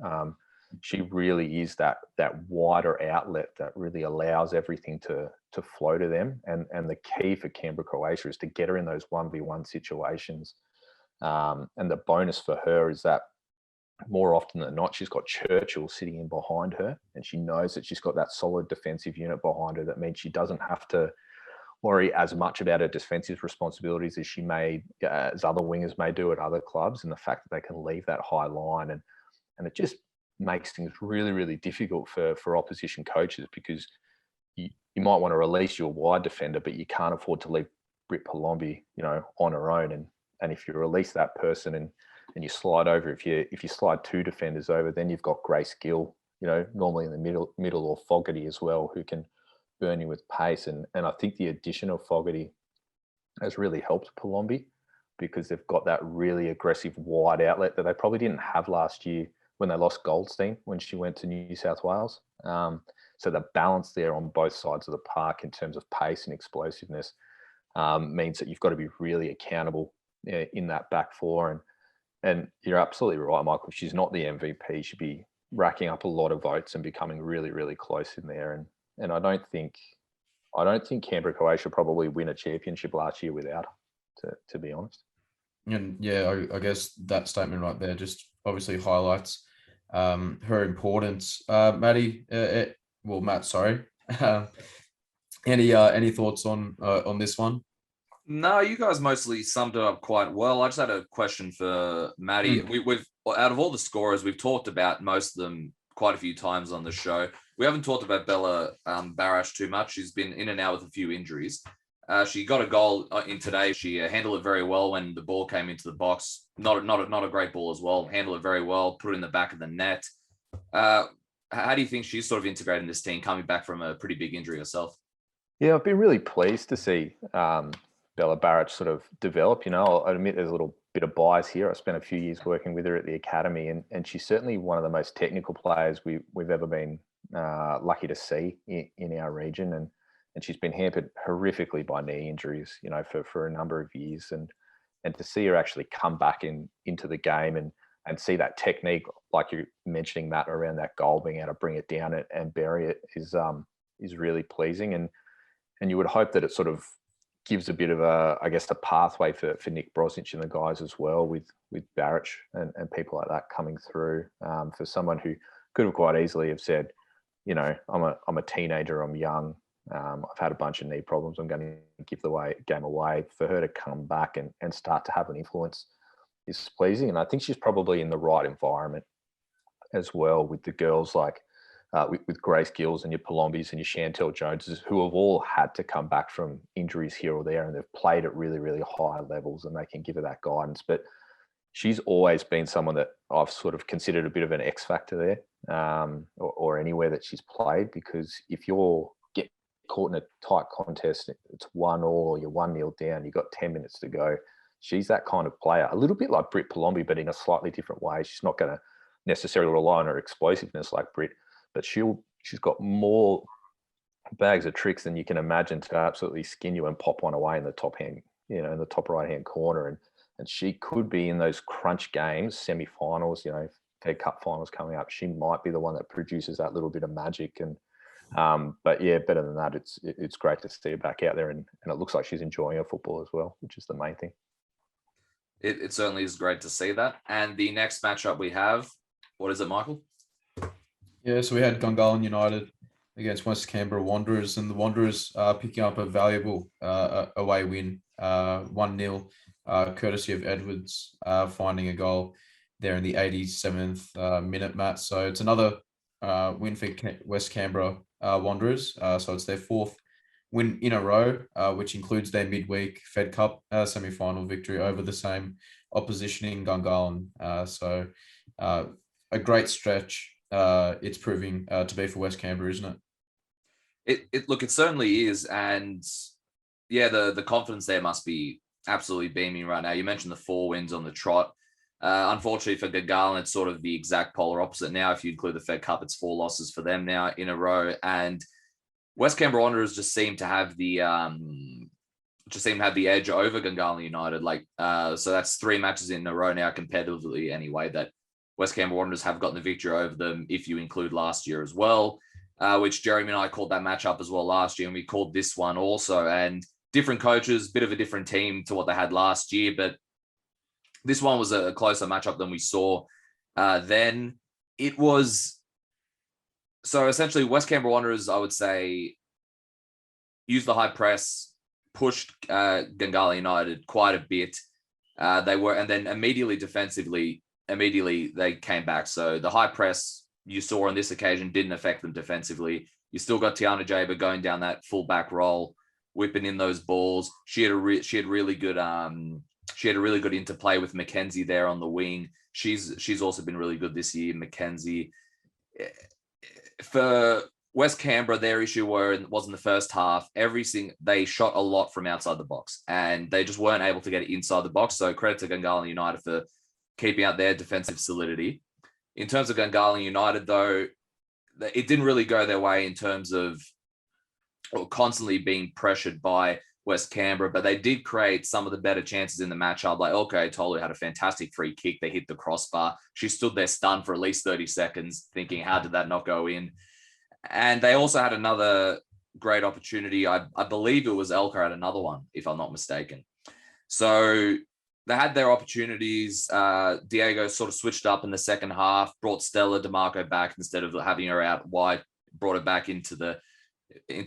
She really is that wider outlet that really allows everything to flow to them. And the key for Canberra Croatia is to get her in those 1v1 situations. And the bonus for her is that more often than not, she's got Churchill sitting in behind her, and she knows that she's got that solid defensive unit behind her. That means she doesn't have to worry as much about her defensive responsibilities as as other wingers may do at other clubs, and the fact that they can leave that high line. And it just makes things really, really difficult for opposition coaches, because you might want to release your wide defender, but you can't afford to leave Britt Palombi, on her own. And if you release that person and you slide over, if you slide two defenders over, then you've got Grace Gill, normally in the middle, or Fogarty as well, who can burn you with pace. And I think the addition of Fogarty has really helped Palombi, because they've got that really aggressive wide outlet that they probably didn't have last year when they lost Goldstein when she went to New South Wales. So the balance there on both sides of the park in terms of pace and explosiveness means that you've got to be really accountable in that back four. And you're absolutely right, Michael. She's not the MVP. She'd be racking up a lot of votes and becoming really, really close in there. And I don't think Canberra Croatia probably win a championship last year without her, to be honest. And yeah, I guess that statement right there just obviously highlights her importance. Matty, Matt, sorry. Any thoughts on this one? No, you guys mostly summed it up quite well. I just had a question for Matty. We've out of all the scorers, we've talked about most of them quite a few times on the show. We haven't talked about Bella Barash too much. She's been in and out with a few injuries. She got a goal in today. She handled it very well when the ball came into the box. Not a great ball as well. Handled it very well. Put it in the back of the net. How do you think she's sort of integrated in this team, coming back from a pretty big injury herself? Yeah, I've been really pleased to see Bella Barrett sort of develop. I'll admit there's a little bit of bias here. I spent a few years working with her at the academy, and she's certainly one of the most technical players we've ever been lucky to see in our region. And she's been hampered horrifically by knee injuries, for a number of years. And to see her actually come back into the game and see that technique, like you're mentioning, Matt, around that goal, being able to bring it down and bury it is really pleasing. And you would hope that it sort of gives a bit of a pathway for Nick Brosnich and the guys as well, with Barrett and people like that coming through, for someone who could have quite easily have said, I'm a teenager, I'm young, I've had a bunch of knee problems, I'm going to give the game away. For her to come back and start to have an influence is pleasing. And I think she's probably in the right environment as well, with the girls like with Grace Gills and your Palombis and your Chantel Joneses, who have all had to come back from injuries here or there, and they've played at really, really high levels, and they can give her that guidance. But she's always been someone that I've sort of considered a bit of an X factor there, or anywhere that she's played, because if you're get caught in a tight contest, it's 1-1 or you're 1-0 down, you've got 10 minutes to go. She's that kind of player, a little bit like Britt Palombi, but in a slightly different way. She's not going to necessarily rely on her explosiveness like Britt, but she's got more bags of tricks than you can imagine to absolutely skin you and pop one away in the top hand, in the top right hand corner. And she could be in those crunch games, semi-finals, Fed Cup finals coming up. She might be the one that produces that little bit of magic. And but yeah, better than that, it's great to see her back out there, and it looks like she's enjoying her football as well, which is the main thing. It certainly is great to see that. And the next matchup we have, what is it, Michael? Yeah, so we had Gungahlin United against West Canberra Wanderers, and the Wanderers picking up a valuable away win, 1-0, courtesy of Edwards finding a goal there in the 87th minute, Matt. So it's another win for West Canberra Wanderers. So it's their fourth win in a row, which includes their midweek Fed Cup semi-final victory over the same opposition in Gungahlin. So a great stretch it's proving to be for West Canberra, isn't it? It certainly is, and yeah, the confidence there must be absolutely beaming right now. You mentioned the 4 wins on the trot. Unfortunately for Gungahlin, it's sort of the exact polar opposite now. If you include the Fed Cup, it's 4 losses for them now in a row, and West Canberra Wanderers just seem to have the edge over Gungahlin United. So that's 3 matches in a row now, competitively anyway, that West Canberra Wanderers have gotten the victory over them, if you include last year as well, which Jeremy and I called that matchup as well last year, and we called this one also. And different coaches, bit of a different team to what they had last year, but this one was a closer matchup than we saw then. It was, so essentially West Canberra Wanderers, I would say, used the high press, pushed Gungahlin United quite a bit. And then immediately defensively, they came back. So the high press you saw on this occasion didn't affect them defensively. You still got Tiana Jaber going down that full back role, whipping in those balls. She had really good interplay with Mackenzie there on the wing. She's also been really good this year, Mackenzie. For West Canberra, their issue was in the first half. They shot a lot from outside the box, and they just weren't able to get it inside the box. So credit to Gungahlin United for keeping out their defensive solidity. In terms of Gungahlin United, though, it didn't really go their way in terms of constantly being pressured by West Canberra, but they did create some of the better chances in the matchup. Like, okay, Tolu had a fantastic free kick. They hit the crossbar. She stood there stunned for at least 30 seconds, thinking, how did that not go in? And they also had another great opportunity. I believe it was Elka had another one, if I'm not mistaken. So they had their opportunities. Diego sort of switched up in the second half, brought Stella DeMarco back instead of having her out wide, brought her back into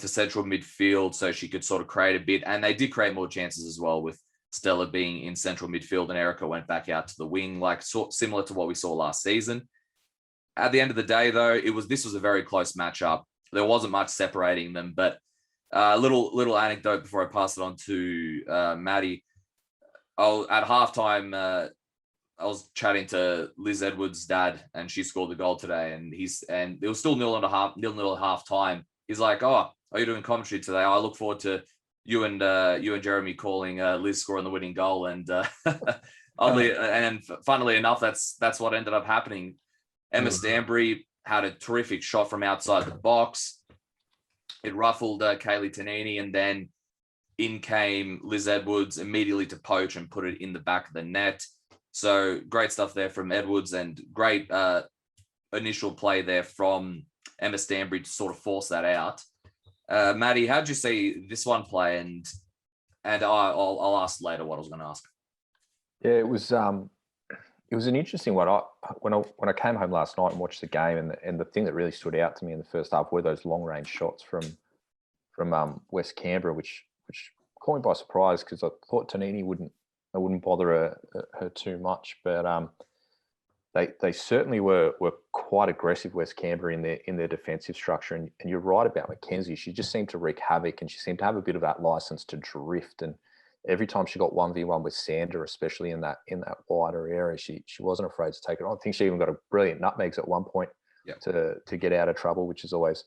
central midfield so she could sort of create a bit. And they did create more chances as well, with Stella being in central midfield and Erica went back out to the wing, similar to what we saw last season. At the end of the day, though, this was a very close matchup. There wasn't much separating them, but a little anecdote before I pass it on to Matty. At halftime, I was chatting to Liz Edwards' dad, and she scored the goal today, and it was still 0-0 at half time. He's like, "Oh, are you doing commentary today? I look forward to you and Jeremy calling Liz scoring the winning goal." And oddly, and funnily enough, that's what ended up happening. Emma Stanbury had a terrific shot from outside the box. It ruffled Kaylee Tanini, and then in came Liz Edwards immediately to poach and put it in the back of the net. So great stuff there from Edwards, and great initial play there from Emma Stanbury to sort of force that out. Matty, how did you see this one play? And I'll ask later what I was going to ask. Yeah, it was an interesting one. When I came home last night and watched the game, and the thing that really stood out to me in the first half were those long range shots from West Canberra, which caught me by surprise, because I thought Tanini wouldn't bother her too much, but they certainly were quite aggressive, West Canberra, in their defensive structure. And you're right about Mackenzie. She just seemed to wreak havoc, and she seemed to have a bit of that license to drift. And every time she got 1v1 with Sander, especially in that wider area, she wasn't afraid to take it on. I think she even got a brilliant nutmegs at one point to get out of trouble, which is always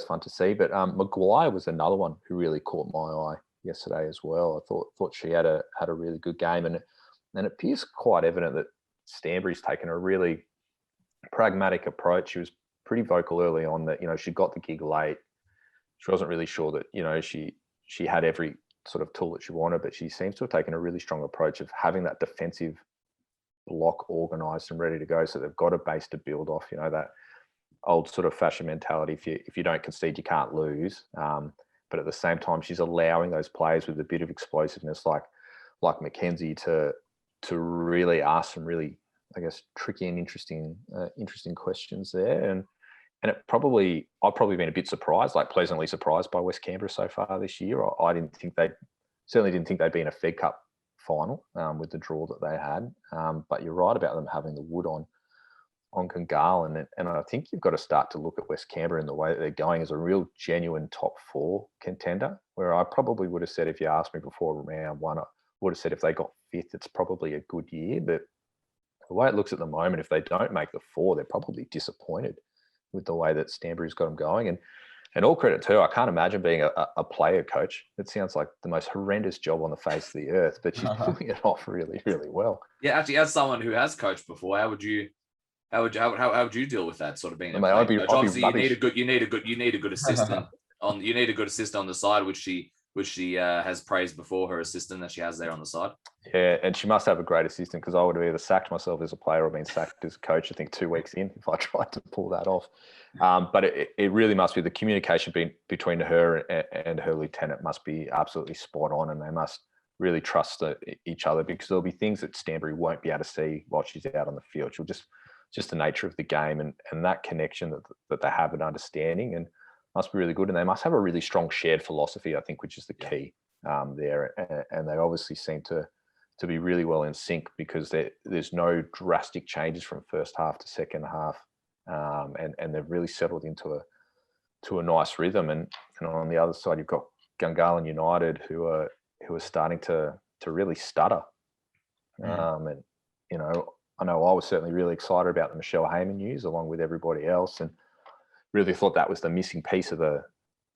fun to see. But Maguire was another one who really caught my eye yesterday as well. I thought she had a really good game, and it appears quite evident that Stanbury's taken a really pragmatic approach. She was pretty vocal early on that, she got the gig late. She wasn't really sure that, she had every sort of tool that she wanted, but she seems to have taken a really strong approach of having that defensive block organised and ready to go. So they've got a base to build off, that old sort of fashion mentality. If you don't concede, you can't lose. But at the same time, she's allowing those players with a bit of explosiveness, like Mackenzie, to really ask some really, I guess, tricky and interesting questions there. And I've probably been a bit surprised, like pleasantly surprised by West Canberra so far this year. I certainly didn't think they'd be in a Fed Cup final with the draw that they had. But you're right about them having the wood on Gungahlin, and I think you've got to start to look at West Canberra in the way that they're going as a real genuine top 4 contender, where I probably would have said, if you asked me before round 1, I would have said if they got 5th, it's probably a good year. But the way it looks at the moment, if they don't make the 4, they're probably disappointed with the way that Stanbury's got them going. And all credit to her. I can't imagine being a player coach. It sounds like the most horrendous job on the face of the earth, but she's pulling it off really, really well. Yeah, actually, as someone who has coached before, how would you deal with that sort of being? I'd be obviously, you need a good assistant on the side, which she has praised before, her assistant that she has there on the side. Yeah, and she must have a great assistant, because I would have either sacked myself as a player or been sacked as a coach, I think 2 weeks in, if I tried to pull that off. But it really must be the communication between her and her lieutenant must be absolutely spot on, and they must really trust each other, because there'll be things that Stanbury won't be able to see while she's out on the field. She'll just the nature of the game and that connection that they have and understanding, and must be really good. And they must have a really strong shared philosophy, I think, which is the key there. And they obviously seem to be really well in sync, because there's no drastic changes from first half to second half. And they've really settled into a nice rhythm. And on the other side, you've got Gungahlin United, who are starting to really stutter. And I know I was certainly really excited about the Michelle Heyman news, along with everybody else, and really thought that was the missing piece of the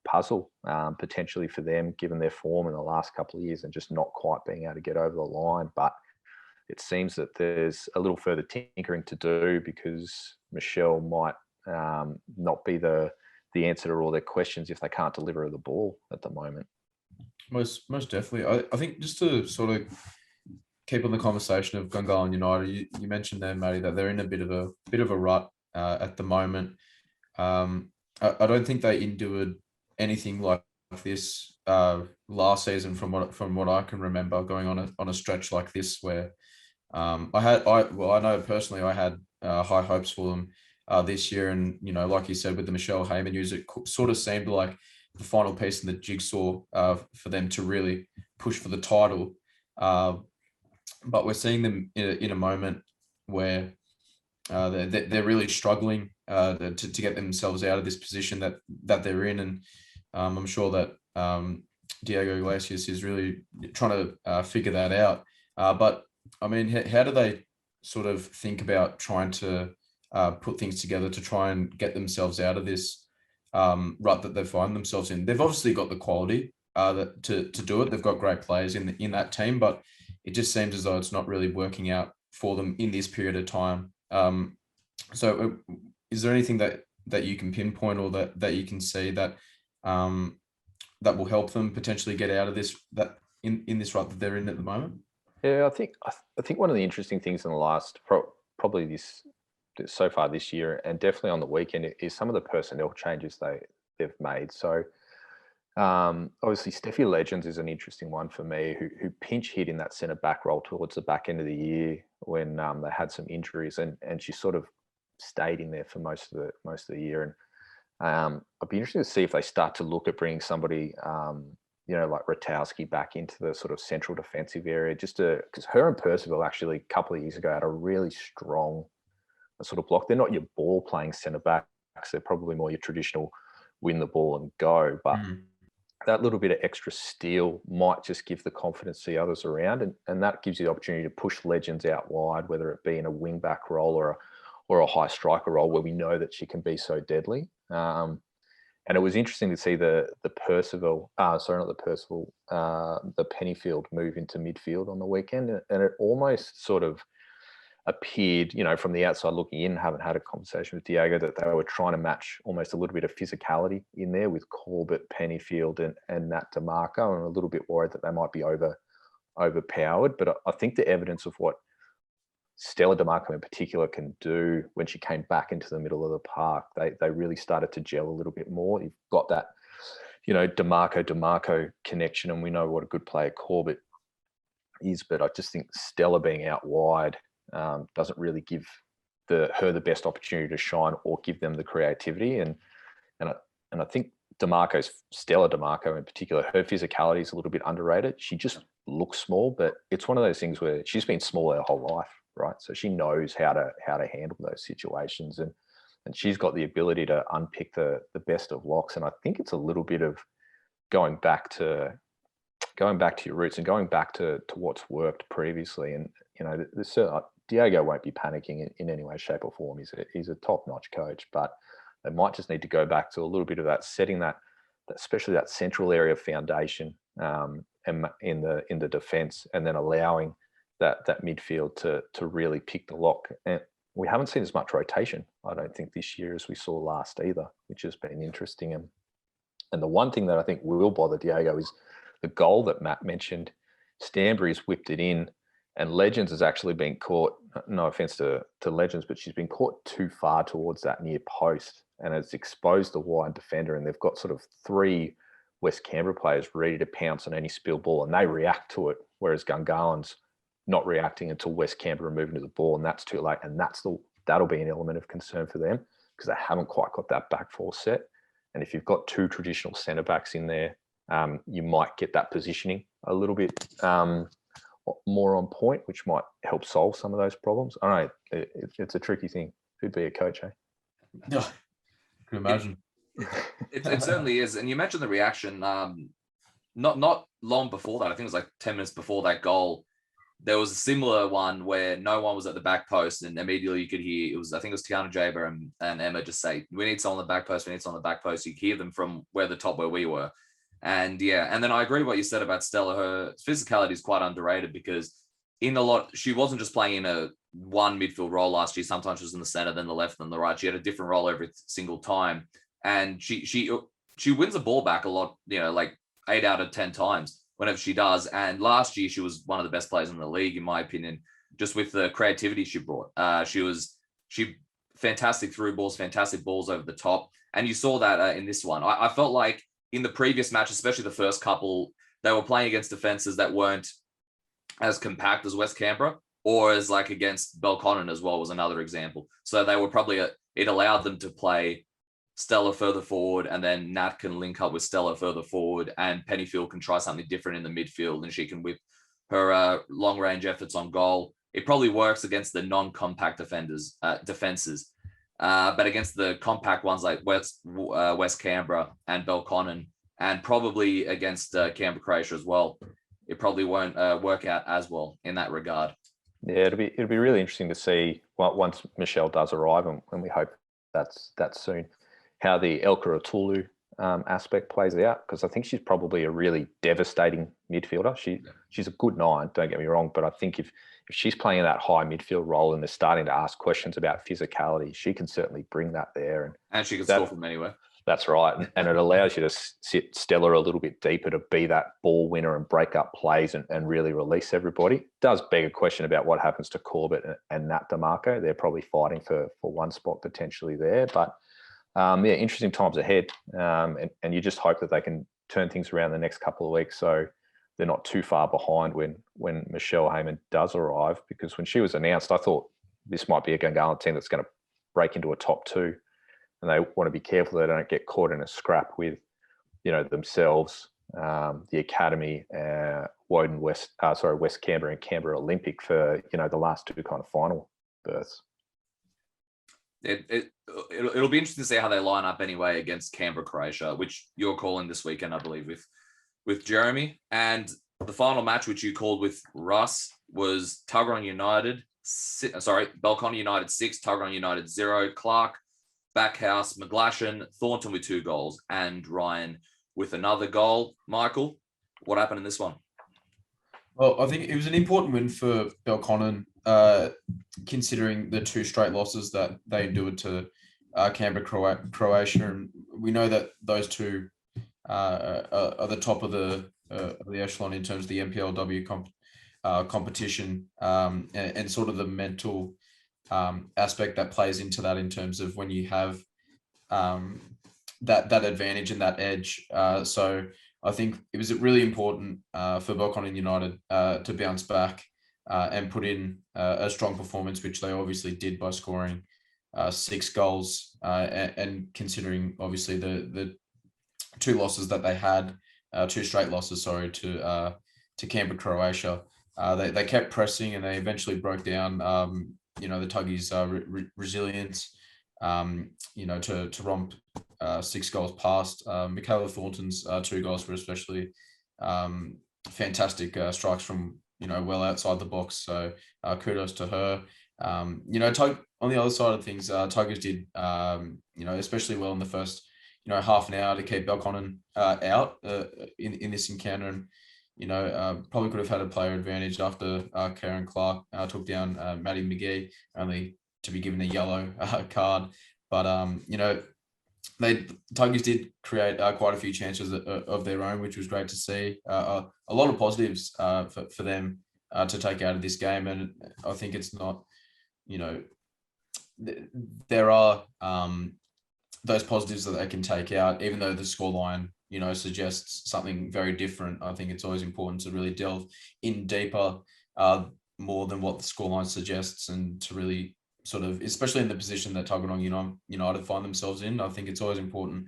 puzzle, potentially for them, given their form in the last couple of years and just not quite being able to get over the line. But it seems that there's a little further tinkering to do, because Michelle might not be the answer to all their questions if they can't deliver the ball at the moment. Most definitely. I think just to sort of keep on the conversation of Gungahlin United, you mentioned there, Matty, that they're in a bit of a rut at the moment. I don't think they endured anything like this last season, from what I can remember, going on a stretch like this, where I know personally I had high hopes for them this year, and like you said, with the Michelle Heyman news, it sort of seemed like the final piece in the jigsaw for them to really push for the title. But we're seeing them in a moment where they're really struggling to get themselves out of this position that they're in, and I'm sure that Diego Iglesias is really trying to figure that out. But I mean, how do they sort of think about trying to put things together to try and get themselves out of this rut that they find themselves in? They've obviously got the quality to do it. They've got great players in that team, but it just seems as though it's not really working out for them in this period of time. So is there anything that you can pinpoint, or that you can see that that will help them potentially get out of this, that in this rut that they're in at the moment? Yeah, I think one of the interesting things in the last probably this so far this year, and definitely on the weekend, is some of the personnel changes they've made. So obviously Steffi Legends is an interesting one for me, who pinch hit in that centre back role towards the back end of the year when they had some injuries, and she sort of stayed in there for most of the year. And I'd be interested to see if they start to look at bringing somebody like Ratowski back into the sort of central defensive area, just because her and Percival actually a couple of years ago had a really strong sort of block. They're not your ball playing centre backs; they're probably more your traditional win the ball and go. But that little bit of extra steel might just give the confidence to the others around, and that gives you the opportunity to push Legends out wide, whether it be in a wing back role or a high striker role, where we know that she can be so deadly. And it was interesting to see the Pennyfield move into midfield on the weekend, and it almost sort of appeared, from the outside looking in, haven't had a conversation with Diego, that they were trying to match almost a little bit of physicality in there with Corbett, Pennyfield, and Nat DeMarco, and a little bit worried that they might be overpowered. But I think the evidence of what Stella DeMarco in particular can do when she came back into the middle of the park, they really started to gel a little bit more. You've got that, DeMarco connection, and we know what a good player Corbett is, but I just think Stella being out wide doesn't really give her the best opportunity to shine or give them the creativity. And I think Stella DeMarco in particular, her physicality is a little bit underrated. She just looks small, but it's one of those things where she's been small her whole life, right? So she knows how to handle those situations, and she's got the ability to unpick the best of locks. And I think it's a little bit of going back to your roots and going back to what's worked previously. And Diego won't be panicking in any way, shape, or form. He's a top-notch coach, but they might just need to go back to a little bit of that, setting that especially that central area of foundation and in the defence, and then allowing that midfield to really pick the lock. And we haven't seen as much rotation, I don't think, this year as we saw last either, which has been interesting. And the one thing that I think will bother Diego is the goal that Matt mentioned. Stanbury's whipped it in, and Legends has actually been caught, no offence to Legends, but she's been caught too far towards that near post, and it's exposed the wide defender, and they've got sort of 3 West Canberra players ready to pounce on any spill ball, and they react to it, whereas Gungahlin's not reacting until West Canberra are moving to the ball, and that's too late. And that'll be an element of concern for them because they haven't quite got that back four set. And if you've got 2 traditional centre backs in there, you might get that positioning a little bit more on point, which might help solve some of those problems. I don't know. It's a tricky thing. Who'd be a coach, eh? Yeah, can imagine. It certainly is. And you mentioned the reaction. Not long before that, I think it was like 10 minutes before that goal, there was a similar one where no one was at the back post, and immediately you could hear I think it was Tiana Jaber and Emma just say, "We need someone on the back post. We need someone on the back post." You could hear them from where we were. And and then I agree with what you said about Stella. Her physicality is quite underrated because she wasn't just playing in a one midfield role last year. Sometimes she was in the center, then the left, then the right. She had a different role every single time. And she wins the ball back a lot, like 8 out of 10 times whenever she does. And last year she was one of the best players in the league, in my opinion, just with the creativity she brought. She fantastic through balls, fantastic balls over the top. And you saw that in this one. I felt like in the previous match, especially the first couple, they were playing against defenses that weren't as compact as West Canberra, or as like against Belconnen as well was another example. So they were probably, it allowed them to play Stella further forward, and then Nat can link up with Stella further forward, and Pennyfield can try something different in the midfield, and she can whip her long-range efforts on goal. It probably works against the non-compact defenses, but against the compact ones like West Canberra and Belconnen, and probably against Canberra Croatia as well, it probably won't work out as well in that regard. Yeah, it'll be really interesting to see once Michelle does arrive, and we hope that's soon, how the Elka Atulu aspect plays out, because I think she's probably a really devastating midfielder. She's a good 9, don't get me wrong, but I think if she's playing that high midfield role and they're starting to ask questions about physicality, she can certainly bring that there. And she can score from anywhere. That's right. And it allows you to sit Stella a little bit deeper to be that ball winner and break up plays and really release everybody. It does beg a question about what happens to Corbett and Nat DeMarco. They're probably fighting for one spot potentially there. But interesting times ahead. And you just hope that they can turn things around the next couple of weeks so they're not too far behind when Michelle Heyman does arrive. Because when she was announced, I thought this might be a Gungahlin team that's going to break into a top 2. And they want to be careful they don't get caught in a scrap with, themselves, the academy, West Canberra and Canberra Olympic for, the last 2 kind of final berths. It'll be interesting to see how they line up anyway against Canberra Croatia, which you're calling this weekend, I believe, with Jeremy. And the final match, which you called with Russ, was Belconnen United 6, Tuggeranong United 0. Clark, Backhouse, McGlashan, Thornton with 2 goals, and Ryan with another goal. Michael, what happened in this one? Well, I think it was an important win for Belconnen, considering the 2 straight losses that they endured to Canberra Croatia. And we know that those 2 are the top of the echelon in terms of the NPLW competition, and sort of the mental aspect that plays into that in terms of when you have that advantage and that edge. So I think it was really important for Belconnen United to bounce back and put in a strong performance, which they obviously did by scoring 6 goals, and considering obviously the 2 losses that they had, 2 straight losses, sorry, to Canberra, Croatia. They kept pressing and they eventually broke down, the Tuggies' resilience, to romp 6 goals past. Michaela Thornton's 2 goals were especially fantastic strikes from, well outside the box. So kudos to her. On the other side of things, Tigers did, especially well in the first, half an hour to keep Belconnen out in this encounter. And, probably could have had a player advantage after Karen Clark took down Matty McGee, only to be given a yellow card. But, Tigers did create quite a few chances of their own, which was great to see. A lot of positives for them to take out of this game. And I think it's not, there are those positives that they can take out, even though the scoreline, suggests something very different. I think it's always important to really delve in deeper, more than what the scoreline suggests, and to really sort of, especially in the position that Tuggeranong United find themselves in. I think it's always important.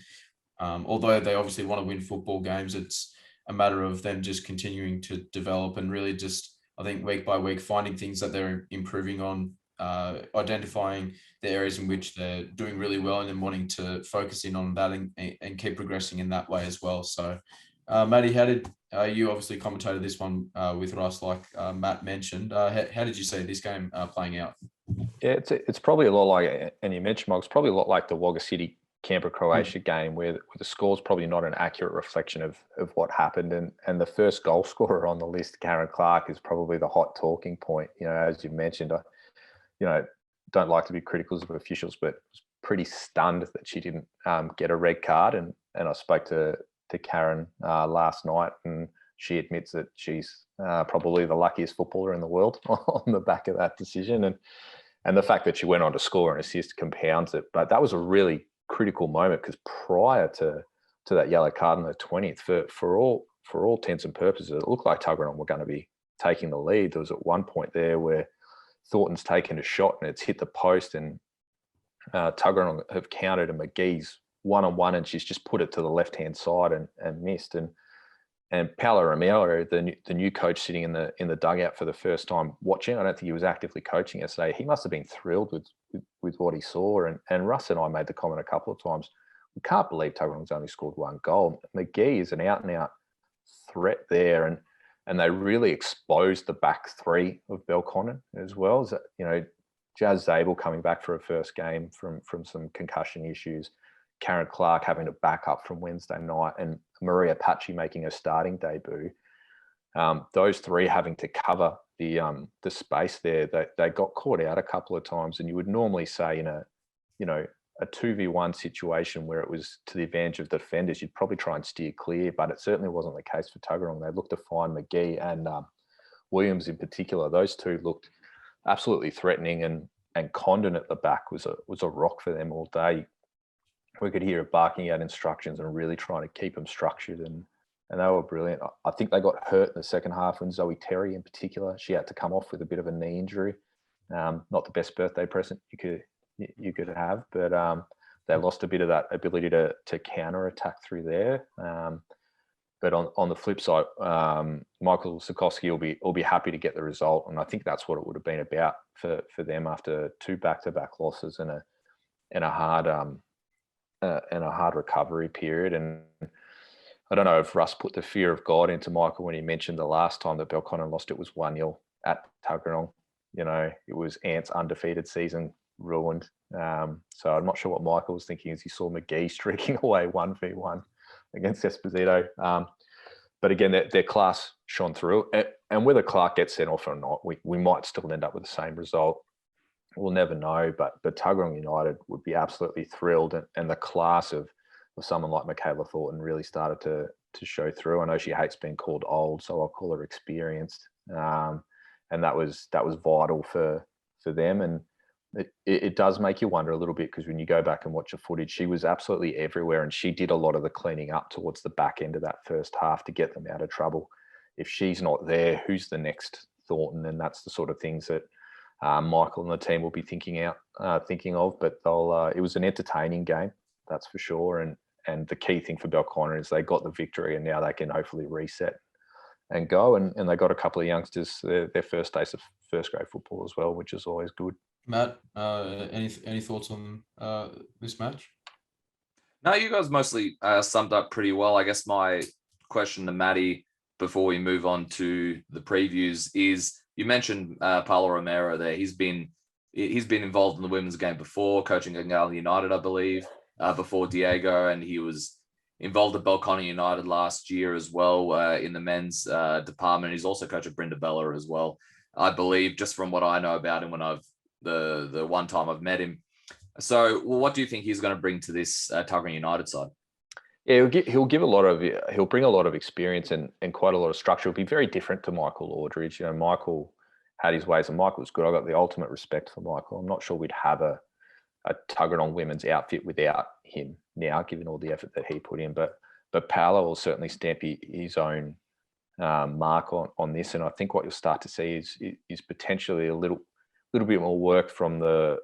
Although they obviously want to win football games, it's a matter of them just continuing to develop and really just, I think, week by week, finding things that they're improving on, identifying the areas in which they're doing really well, and then wanting to focus in on that and keep progressing in that way as well. So, Matty, how did you obviously commentated this one with Russ, like Matt mentioned? How did you see this game playing out? Yeah, it's probably a lot like, and you mentioned, Mark, it's probably a lot like the Wagga City Canberra Croatia game, where the score's probably not an accurate reflection of what happened. And the first goal scorer on the list, Karen Clark, is probably the hot talking point. As you mentioned, don't like to be critical of officials, but was pretty stunned that she didn't get a red card. And I spoke to Karen last night, and she admits that she's probably the luckiest footballer in the world on the back of that decision. And the fact that she went on to score and assist compounds it. But that was a really critical moment, because prior to that yellow card in the 20th, for all intents and purposes, it looked like Tuggeranong were going to be taking the lead. There was at one point there where Thornton's taken a shot and it's hit the post, and Tuggeranong have countered, and McGee's one-on-one, and she's just put it to the left-hand side and missed. And Paolo Romero, the new coach sitting in the dugout for the first time watching, I don't think he was actively coaching yesterday. He must have been thrilled with what he saw. And Russ and I made the comment a couple of times, we can't believe Tuggeranong's only scored 1 goal. McGee is an out-and-out threat there, and they really exposed the back 3 of Belconnen as well. Jazz Zabel coming back for a first game from some concussion issues, Karen Clark having to back up from Wednesday night, and Maria Paci making a starting debut. Those 3 having to cover the space there, they got caught out a couple of times. And you would normally say in a 2v1 situation where it was to the advantage of the defenders, you'd probably try and steer clear, but it certainly wasn't the case for Tuggeranong. They looked to find McGee and Williams in particular. Those 2 looked absolutely threatening, and Condon at the back was a rock for them all day. We could hear it barking out instructions and really trying to keep them structured, and they were brilliant. I think they got hurt in the second half when Zoe Terry in particular, she had to come off with a bit of a knee injury. Not the best birthday present you could have, but they lost a bit of that ability to counter attack through there. But on the flip side, Michael Sikorsky will be happy to get the result, and I think that's what it would have been about for them after 2 back-to-back losses and a hard recovery period. And I don't know if Russ put the fear of God into Michael when he mentioned the last time that Belconnen lost, it was 1-0 at Tuggeranong. It was Ant's undefeated season ruined. So I'm not sure what Michael was thinking as he saw McGee streaking away 1v1 against Esposito. But again, their class shone through. And whether Clark gets sent off or not, we might still end up with the same result. We'll never know, but Tuggeranong United would be absolutely thrilled, and the class of someone like Michaela Thornton really started to show through. I know she hates being called old, so I'll call her experienced, and that was vital for them. And it does make you wonder a little bit, because when you go back and watch the footage, she was absolutely everywhere, and she did a lot of the cleaning up towards the back end of that first half to get them out of trouble. If she's not there, who's the next Thornton, and that's the sort of things that Michael and the team will be thinking of. But it was an entertaining game, that's for sure. And the key thing for Belconnen is they got the victory, and now they can hopefully reset and go. And they got a couple of youngsters their first taste of first grade football as well, which is always good. Matt, any thoughts on this match? No, you guys mostly summed up pretty well. I guess my question to Matty before we move on to the previews is, you mentioned Paulo Romero there. He's been involved in the women's game before, coaching Gungahlin United, I believe, before Diego, and he was involved at Belconnen United last year as well in the men's department. He's also coach at Brindabella as well, I believe, just from what I know about him when the one time I've met him. So, what do you think he's going to bring to this Tuggeranong United side? Yeah, he'll bring a lot of experience and quite a lot of structure. It'll be very different to Michael Aldridge. You know, Michael had his ways, and Michael was good. I got the ultimate respect for Michael. I'm not sure we'd have a Tuggeranong women's outfit without him now, given all the effort that he put in. But Paolo will certainly stamp his own mark on this, and I think what you'll start to see is potentially a little bit more work from the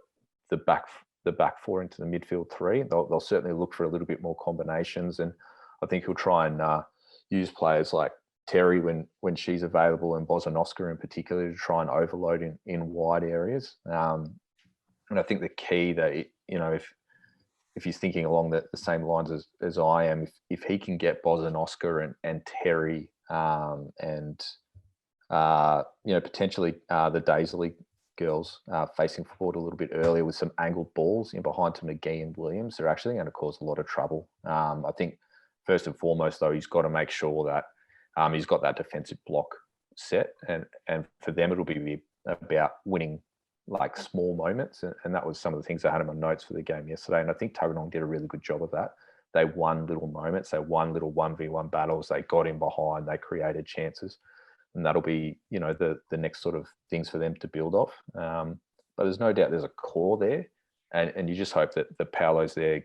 back four into the midfield three. They'll certainly look for a little bit more combinations, and I think he'll try and use players like Terry when she's available, and Bozanoska in particular, to try and overload in wide areas. And I think the key that, if he's thinking along the same lines as I am, if he can get Bozanoska and Terry and potentially the Daisley girls facing forward a little bit earlier with some angled balls in behind to McGee and Williams, they're actually going to cause a lot of trouble. I think first and foremost, though, he's got to make sure that he's got that defensive block set, and for them it'll be about winning like small moments, and that was some of the things I had in my notes for the game yesterday. And I think Tuggeranong did a really good job of that. They won little moments, they won little 1v1 battles, they got in behind, they created chances. And that'll be, the next sort of things for them to build off. But there's no doubt there's a core there, and you just hope that the Paolo's there,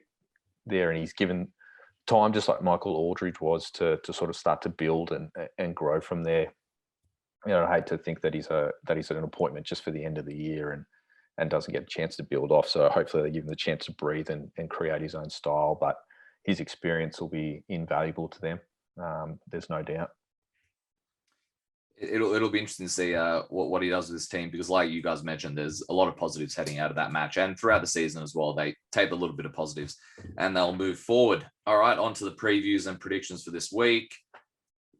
and he's given time, just like Michael Aldridge was, to sort of start to build and grow from there. I hate to think that he's an appointment just for the end of the year and doesn't get a chance to build off. So hopefully they give him the chance to breathe and create his own style. But his experience will be invaluable to them. There's no doubt. It'll be interesting to see what he does with this team, because like you guys mentioned, there's a lot of positives heading out of that match, and throughout the season as well. They take a little bit of positives and they'll move forward. All right, on to the previews and predictions for this week.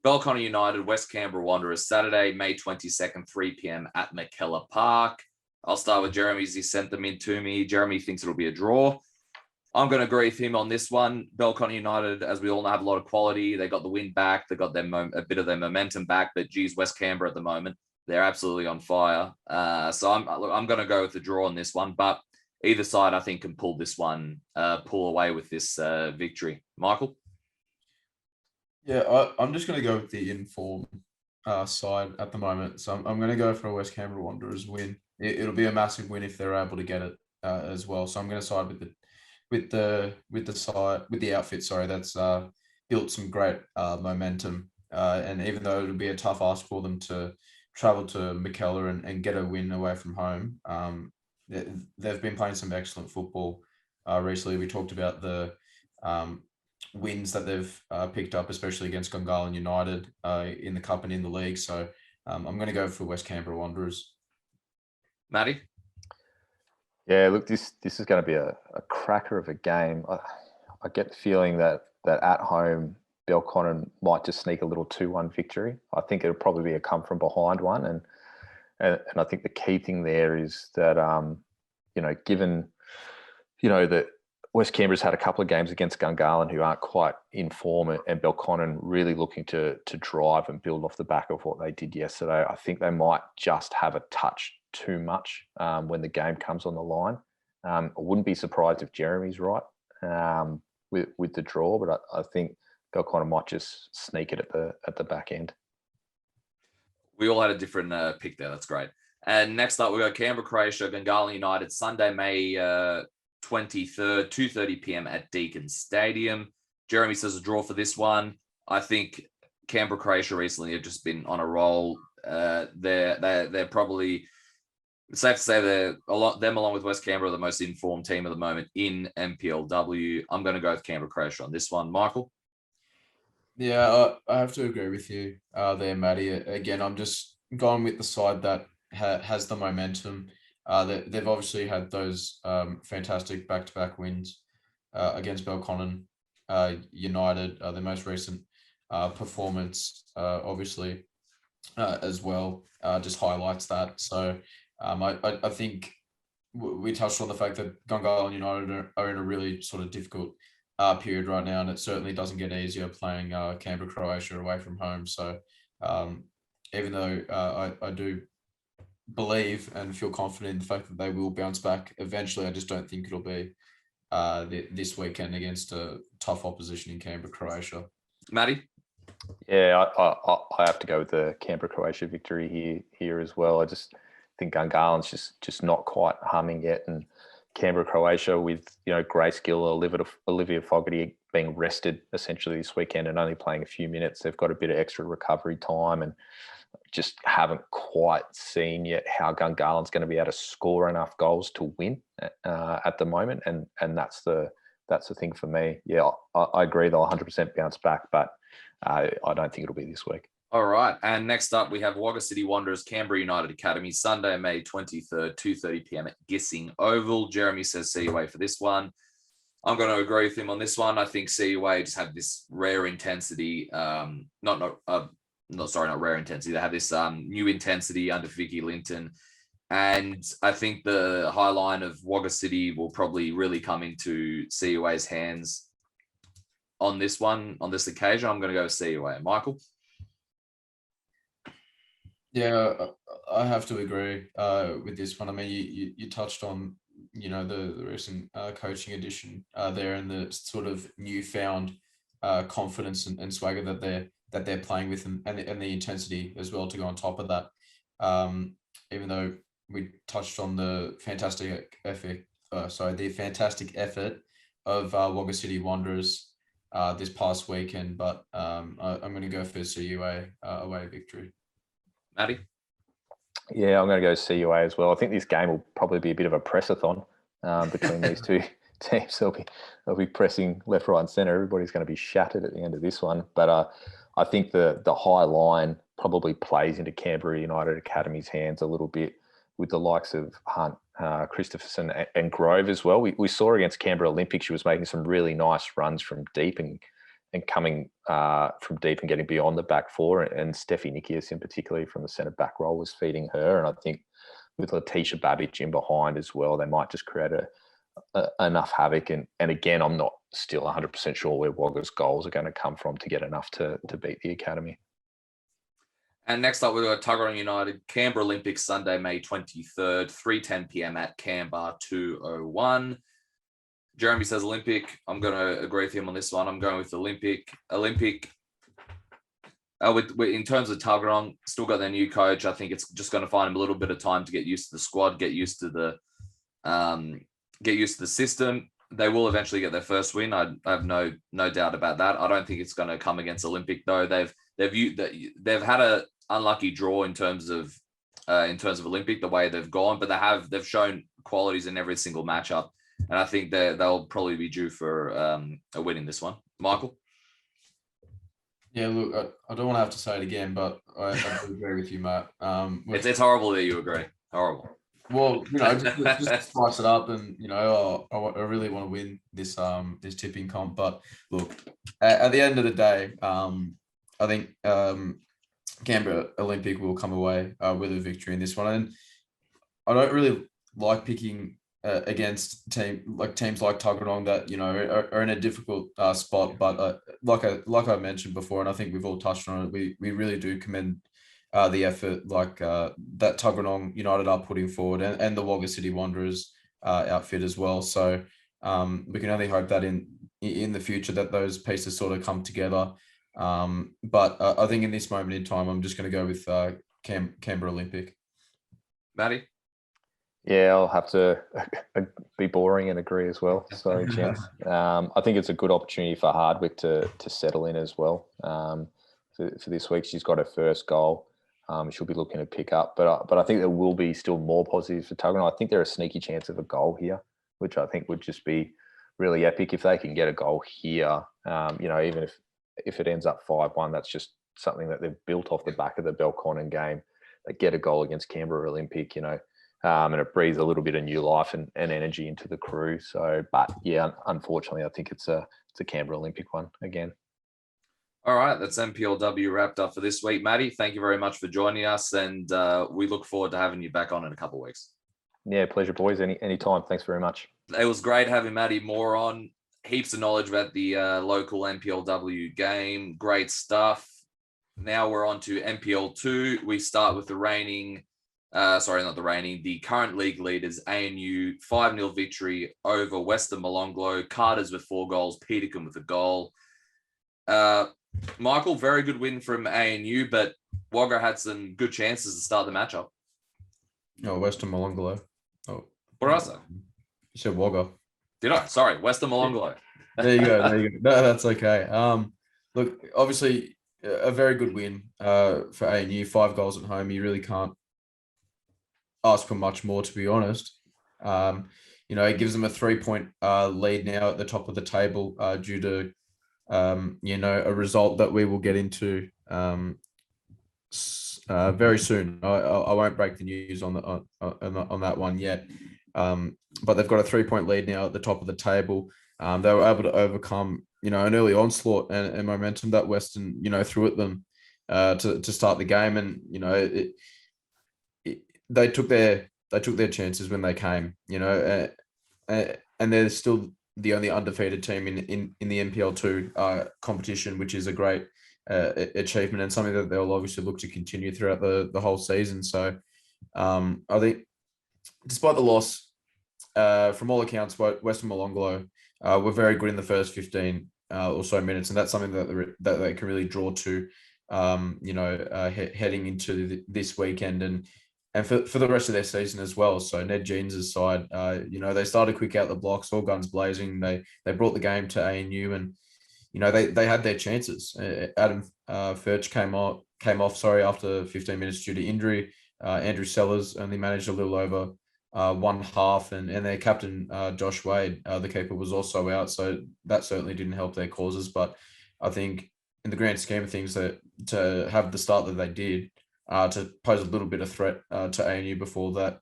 Belconnen United, West Canberra Wanderers, Saturday, May 22nd, 3 p.m. at McKellar Park. I'll start with Jeremy as he sent them in to me. Jeremy thinks it'll be a draw. I'm going to agree with him on this one. Belconnen United, as we all know, have a lot of quality. They got the win back. They got a bit of their momentum back. But geez, West Canberra at the moment, they're absolutely on fire. So I'm going to go with the draw on this one. But either side, I think, can pull this one, pull away with this victory. Michael? Yeah, I'm just going to go with the inform side at the moment. So I'm going to go for a West Canberra Wanderers win. It'll be a massive win if they're able to get it as well. So I'm going to side with the outfit. Sorry, that's built some great momentum. And even though it'll be a tough ask for them to travel to McKellar and get a win away from home, they've been playing some excellent football recently. We talked about the wins that they've picked up, especially against Gungahlin United in the cup and in the league. So I'm going to go for West Canberra Wanderers. Matty? Yeah, look, this is going to be a cracker of a game. I get the feeling that at home, Belconnen might just sneak a little 2-1 victory. I think it'll probably be a come from behind one. And I think the key thing there is that, given, that West Canberra's had a couple of games against Gungahlin who aren't quite in form, and Belconnen really looking to drive and build off the back of what they did yesterday. I think they might just have a touch too much when the game comes on the line. I wouldn't be surprised if Jeremy's right with the draw, but I think Belconnen might just sneak it at the back end. We all had a different pick there. That's great. And next up, we got Canberra, Croatia, Gungahlin United, Sunday, May 23rd, 2:30 p.m. at Deakin Stadium. Jeremy says a draw for this one. I think Canberra, Croatia recently have just been on a roll. they're probably, it's safe to say they're them along with West Canberra are the most informed team at the moment in NPLW. I'm going to go with Canberra Croatia on this one. Michael? Yeah, I have to agree with you there, Matty. Again, I'm just going with the side that has the momentum. They've obviously had those fantastic back-to-back wins against Belconnen United, the most recent performance, obviously, as well, just highlights that. So I think we touched on the fact that Gungahlin United are in a really sort of difficult period right now, and it certainly doesn't get easier playing Canberra Croatia away from home. So even though I do believe and feel confident in the fact that they will bounce back eventually, I just don't think it'll be this weekend against a tough opposition in Canberra Croatia. Matty? Yeah, I have to go with the Canberra Croatia victory here as well. I just think Gungalin's just not quite humming yet, and Canberra Croatia with Grace Gill, Olivia Fogarty being rested essentially this weekend and only playing a few minutes. They've got a bit of extra recovery time and just haven't quite seen yet how Gungalin's going to be able to score enough goals to win at the moment, and that's the thing for me. Yeah, I agree they'll 100% bounce back, but I don't think it'll be this week. All right. And next up, we have Wagga City Wanderers, Canberra United Academy, Sunday, May 23rd, 2:30 p.m. at Gissing Oval. Jeremy says CUA for this one. I'm going to agree with him on this one. I think CUA just have this rare intensity. Not rare intensity. They have this new intensity under Vicky Linton. And I think the high line of Wagga City will probably really come into CUA's hands on this one, on this occasion. I'm going to go with CUA. Michael? Yeah, I have to agree with this one. I mean, you touched on, the recent coaching addition there and the sort of newfound confidence and swagger that they're playing with, and the intensity as well to go on top of that. Even though we touched on the fantastic effort of Wagga City Wanderers this past weekend, but I'm going to go for CUA away victory. Matty? Yeah, I'm going to go CUA as well. I think this game will probably be a bit of a press-a-thon between these two teams. They'll be pressing left, right, and centre. Everybody's going to be shattered at the end of this one. But I think the high line probably plays into Canberra United Academy's hands a little bit with the likes of Hunt, Christopherson, and Grove as well. We saw against Canberra Olympic, she was making some really nice runs from deep and coming from deep and getting beyond the back four. And Steffi Nikias in particular from the centre back role was feeding her. And I think with Letitia Babbage in behind as well, they might just create enough havoc. And again, I'm not still 100% sure where Wagga's goals are going to come from to get enough to beat the Academy. And next up, we've got Tuggeranong United, Canberra Olympics, Sunday, May 23rd, 3:10 p.m. at Canberra 201. Jeremy says Olympic. I'm going to agree with him on this one. I'm going with Olympic. In terms of Tuggeranong, still got their new coach. I think it's just going to find him a little bit of time to get used to the squad, get used to the system. They will eventually get their first win. I have no doubt about that. I don't think it's going to come against Olympic though. They've had a unlucky draw in terms of Olympic, the way they've gone, but they've shown qualities in every single matchup. And I think they'll probably be due for a win in this one. Michael? Yeah, look, I don't want to have to say it again, but I do agree with you, Matt. It's horrible that you agree. Horrible. Well, just spice it up, and I really want to win this tipping comp. But look, at the end of the day, I think Canberra Olympic will come away with a victory in this one. And I don't really like picking against teams like Tuggeranong that are in a difficult spot, but like I mentioned before, and I think we've all touched on it, we really do commend the effort that Tuggeranong United are putting forward, and the Wagga City Wanderers outfit as well. So we can only hope that in the future that those pieces sort of come together. But I think in this moment in time, I'm just going to go with Canberra Olympic. Matty? Yeah, I'll have to be boring and agree as well. Sorry, gents. I think it's a good opportunity for Hardwick to settle in as well. For this week, she's got her first goal she'll be looking to pick up. But I think there will be still more positives for Tuggeranong. I think they're a sneaky chance of a goal here, which I think would just be really epic if they can get a goal here. Even if it ends up 5-1, that's just something that they've built off the back of the Belconnen game. They get a goal against Canberra Olympic, and it breathes a little bit of new life and energy into the crew. So, but yeah, unfortunately, I think it's a Canberra Olympic one again. All right, that's NPLW wrapped up for this week. Matty, thank you very much for joining us, and we look forward to having you back on in a couple of weeks. Yeah, pleasure, boys. Anytime. Thanks very much. It was great having Matty Moore on. Heaps of knowledge about the local NPLW game. Great stuff. Now we're on to NPL2. We start with the current league leaders, ANU, 5-0 victory over Western Molonglo. Carter's with 4 goals, Peterkin with a goal. Michael, very good win from ANU, but Wagga had some good chances to start the matchup. Oh, Western Molonglo. Oh, what did I say? You said Wagga. Did I? Sorry, Western Molonglo. There you go. No, that's okay. Look, obviously a very good win for ANU. 5 goals at home. You really can't ask for much more, to be honest. It gives them a 3-point lead now at the top of the table due to a result that we will get into very soon. I won't break the news on that one yet, but they've got a 3-point lead now at the top of the table. They were able to overcome an early onslaught and momentum that Western threw at them to start the game, and they took their chances when they came, and they're still the only undefeated team in the NPL2 competition, which is a great achievement and something that they'll obviously look to continue throughout the whole season. So I think despite the loss, from all accounts, Western Molonglo were very good in the first 15 or so minutes, and that's something that they can really draw to, heading into this weekend and for the rest of their season as well. So Ned Jeans' side, they started quick out the blocks, all guns blazing. They brought the game to ANU, and they had their chances. Adam Furch came off after 15 minutes due to injury. Andrew Sellers only managed a little over one half, and their captain Josh Wade, the keeper, was also out, so that certainly didn't help their causes. But I think in the grand scheme of things, that to have the start that they did, to pose a little bit of threat to ANU before that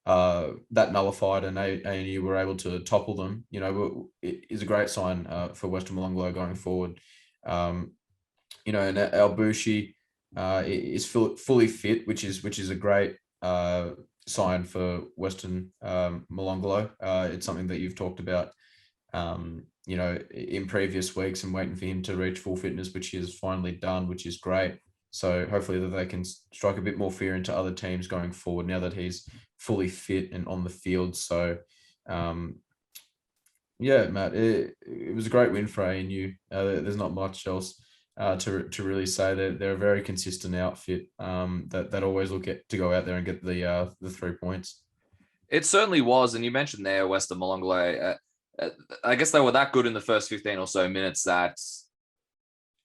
nullified and ANU were able to topple them, it is a great sign for Western Molonglo going forward. And Albushi is fully fit, which is a great sign for Western Molonglo. It's something that you've talked about, in previous weeks, and waiting for him to reach full fitness, which he has finally done, which is great. So hopefully that they can strike a bit more fear into other teams going forward now that he's fully fit and on the field. So, Matt, it was a great win for ANU. There's not much else to really say. They're a very consistent outfit that always look to go out there and get the 3 points. It certainly was, and you mentioned there Western Molonglo. I guess they were that good in the first 15 or so minutes that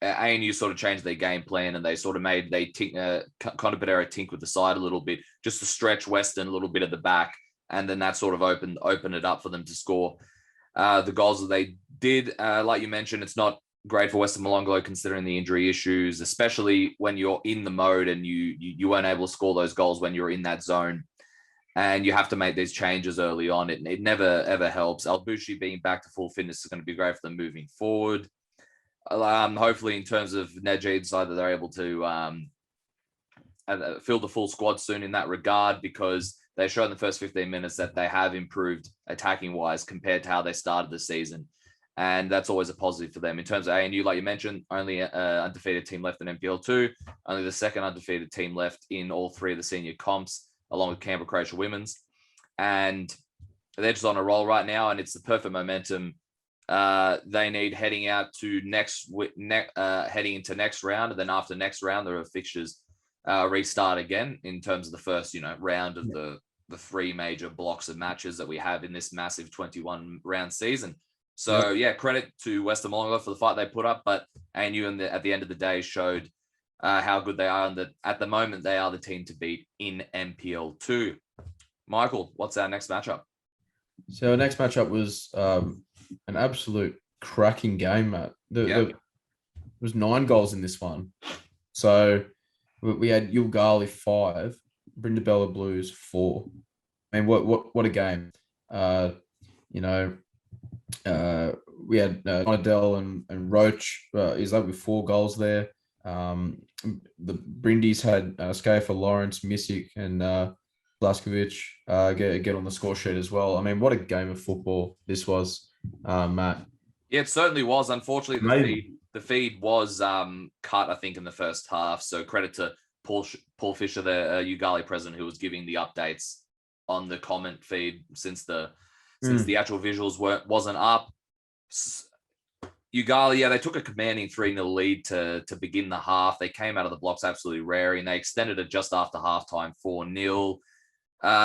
ANU sort of changed their game plan, and they sort of made Conor tink with the side a little bit, just to stretch Western a little bit at the back, and then that sort of opened it up for them to score the goals that they did. Like you mentioned, it's not great for Western Molonglo considering the injury issues, especially when you're in the mode and you weren't able to score those goals when you're in that zone, and you have to make these changes early on. It never ever helps. Albushi being back to full fitness is going to be great for them moving forward. Hopefully, in terms of Najid's side, that they're able to fill the full squad soon in that regard, because they showed in the first 15 minutes that they have improved attacking wise compared to how they started the season. And that's always a positive for them. In terms of ANU, like you mentioned, only an undefeated team left in NPL2, only the second undefeated team left in all 3 of the senior comps, along with Canberra, Croatia women's. And they're just on a roll right now, and it's the perfect momentum they need heading into next round. And then after next round, there are fixtures restart again in terms of the first, round of the 3 major blocks of matches that we have in this massive 21 round season. So credit to Western Molonglo for the fight they put up, but ANU at the end of the day showed how good they are. And that at the moment, they are the team to beat in NPL2. Michael, what's our next matchup? So our next matchup was an absolute cracking game, Matt. There was 9 goals in this one. So we had Yoogali 5, Brindabella Blues 4. I mean, what a game. We had Adele and Roach. He's up with 4 goals there. The Brindis had Scafer, Lawrence, Misick, and Blaskovic get on the score sheet as well. I mean, what a game of football this was, Matt. Yeah, it certainly was. Unfortunately, the feed was cut, I think, in the first half. So credit to Paul Fisher, the Yoogali president, who was giving the updates on the comment feed since the actual visuals wasn't up. Yoogali, they took a commanding 3-0 lead to begin the half. They came out of the blocks absolutely raring. They extended it just after halftime 4-0.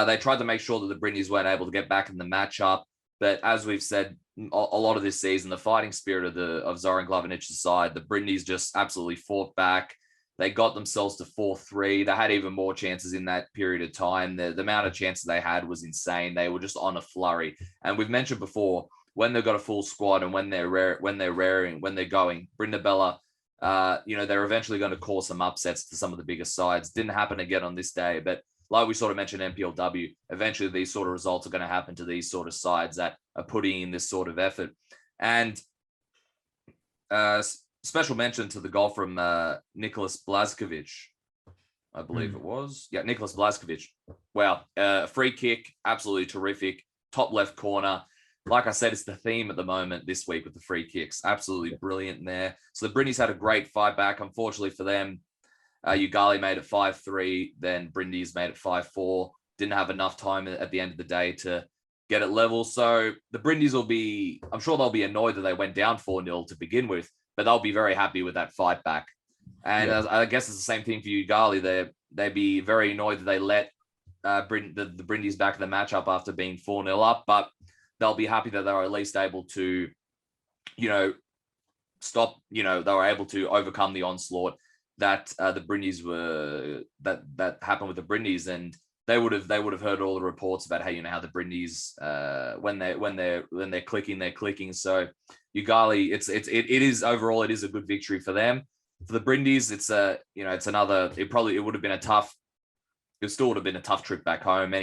They tried to make sure that the Brindis weren't able to get back in the matchup. But as we've said, a lot of this season, the fighting spirit of Zoran Glavinic's side, the Brindis just absolutely fought back. They got themselves to 4-3. They had even more chances in that period of time. The amount of chances they had was insane. They were just on a flurry. And we've mentioned before, when they've got a full squad and when they're going, Brindabella, they're eventually going to cause some upsets to some of the biggest sides. Didn't happen again on this day, but like we sort of mentioned, NPLW, eventually these sort of results are going to happen to these sort of sides that are putting in this sort of effort. And special mention to the goal from Nicholas Blaskovic, I believe it was. Yeah, Nicholas Blaskovic. Wow. Free kick, absolutely terrific. Top left corner. Like I said, it's the theme at the moment this week with the free kicks. Absolutely brilliant there. So the Brindis had a great fight back. Unfortunately for them, Yoogali made it 5-3, then Brindis made it 5-4. Didn't have enough time at the end of the day to get it level. So the Brindis I'm sure they'll be annoyed that they went down 4-0 to begin with, but they'll be very happy with that fight back. And I guess it's the same thing for Yoogali. They'd be very annoyed that they let the Brindis back in the matchup after being 4-0 up, but they'll be happy that they were at least able to, stop, they were able to overcome the onslaught that the Brindis were, that happened with the Brindis. And they would have heard all the reports about how the Brindis, when they're clicking, they're clicking. So Yoogali, it is overall, it is a good victory for them. For the Brindis, it would have been it still would have been a tough trip back home.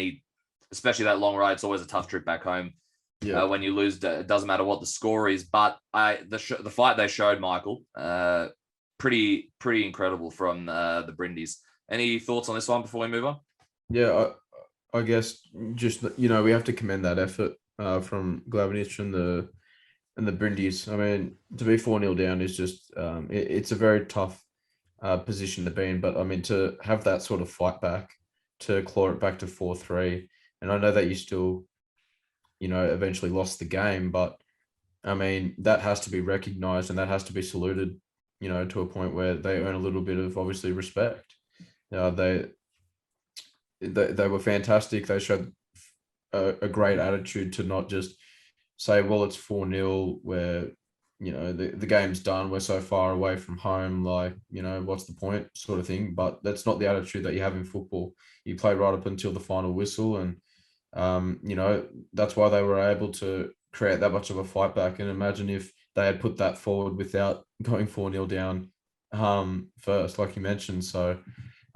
Especially that long ride, it's always a tough trip back home. Yeah. When you lose, it doesn't matter what the score is. But the fight they showed, Michael, pretty incredible from the Brindis. Any thoughts on this one before we move on? Yeah, I guess just we have to commend that effort from Glavinic and the Brindis. I mean, to be 4-0 down is just it's a very tough position to be in. But I mean, to have that sort of fight back, to claw it back to 4-3, and I know that you still, eventually lost the game, but I mean, that has to be recognized and that has to be saluted, to a point where they earn a little bit of obviously respect. They were fantastic. They showed a great attitude to not just say, well, it's 4-0 where, the game's done. We're so far away from home. Like, what's the point sort of thing. But that's not the attitude that you have in football. You play right up until the final whistle. And, that's why they were able to create that much of a fight back. And imagine if they had put that forward without going 4-0 down first, like you mentioned. So,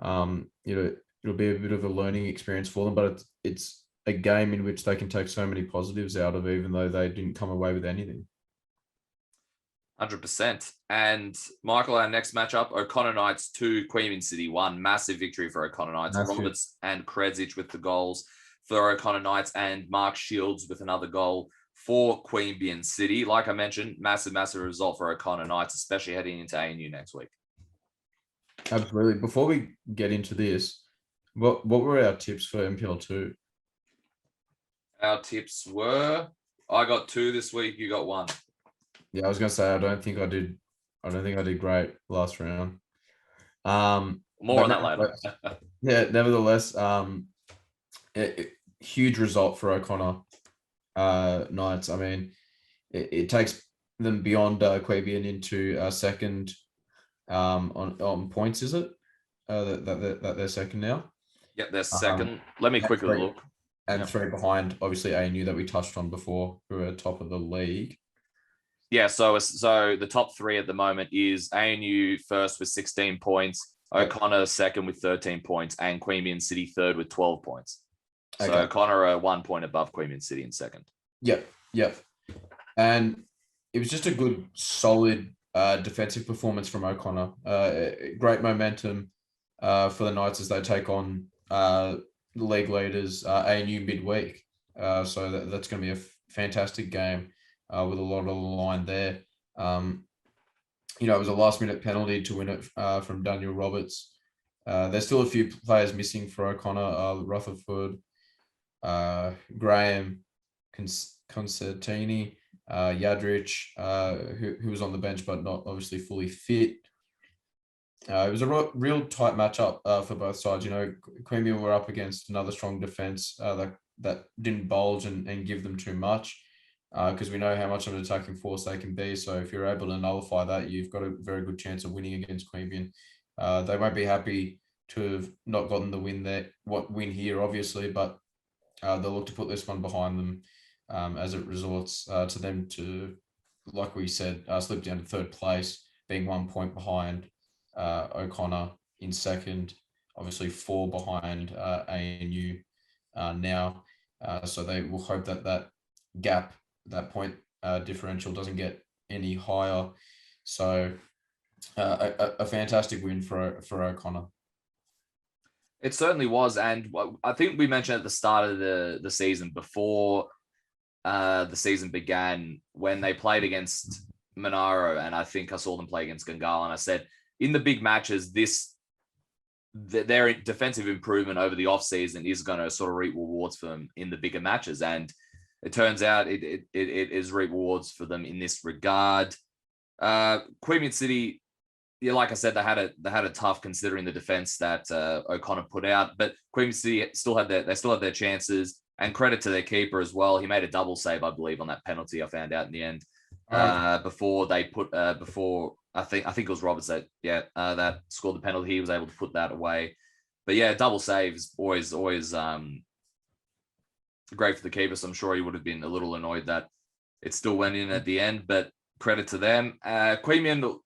it'll be a bit of a learning experience for them, but it's a game in which they can take so many positives out of, even though they didn't come away with anything. 100%. And Michael, our next matchup, O'Connor Knights 2, Queanbeyan City 1. Massive victory for O'Connor Knights. Massive. Roberts and Kredzic with the goals for O'Connor Knights, and Mark Shields with another goal for Queanbeyan City. Like I mentioned, massive result for O'Connor Knights, especially heading into ANU next week. Absolutely. Before we get into this, what were our tips for MPL2? Our tips were, I got 2 this week. You got 1. Yeah, I was gonna say I don't think I did great last round. More on that later. Yeah, nevertheless, huge result for O'Connor Knights. I mean, it takes them beyond Queanbeyan into second on points, is it? That they're second now. Yep, they're second. Let me quickly look. And Yep. 3 behind, obviously, ANU that we touched on before, who are top of the league. Yeah, so the top 3 at the moment is ANU first with 16 points, O'Connor second with 13 points, and Queanbeyan City third with 12 points. So Okay. O'Connor are 1 point above Queanbeyan City in second. Yep. And it was just a good, solid defensive performance from O'Connor. Great momentum for the Knights as they take on the league leaders, ANU midweek. So that's going to be a fantastic game with a lot on the line there. It was a last-minute penalty to win it from Daniel Roberts. There's still a few players missing for O'Connor, Rutherford, Graham, Concertini, Yadrich, who was on the bench but not obviously fully fit. It was a real tight matchup for both sides. Queanbeyan were up against another strong defense that didn't bulge and give them too much, because we know how much of an attacking force they can be. So if you're able to nullify that, you've got a very good chance of winning against Queanbeyan. They won't be happy to have not gotten the win here, obviously, but they'll look to put this one behind them as it resorts to them to, like we said, slip down to third place, being 1 point behind O'Connor in second, obviously 4 behind ANU now. So they will hope that gap, that point differential doesn't get any higher. So a fantastic win for O'Connor. It certainly was. And I think we mentioned at the start of the season, before the season began, when they played against Monaro, and I think I saw them play against Gungahlin, I said, in the big matches, their defensive improvement over the offseason is going to sort of reap rewards for them in the bigger matches. And it turns out it is reap rewards for them in this regard. Queanbeyan City, yeah, like I said, they had a tough, considering the defense that O'Connor put out. But Queanbeyan City still had their chances, and credit to their keeper as well. He made a double save, I believe, on that penalty. I found out in the end before they put I think it was Roberts that scored the penalty. He was able to put that away. But yeah, double save is always great for the keeper. So I'm sure he would have been a little annoyed that it still went in at the end. But credit to them. Queanbeyan,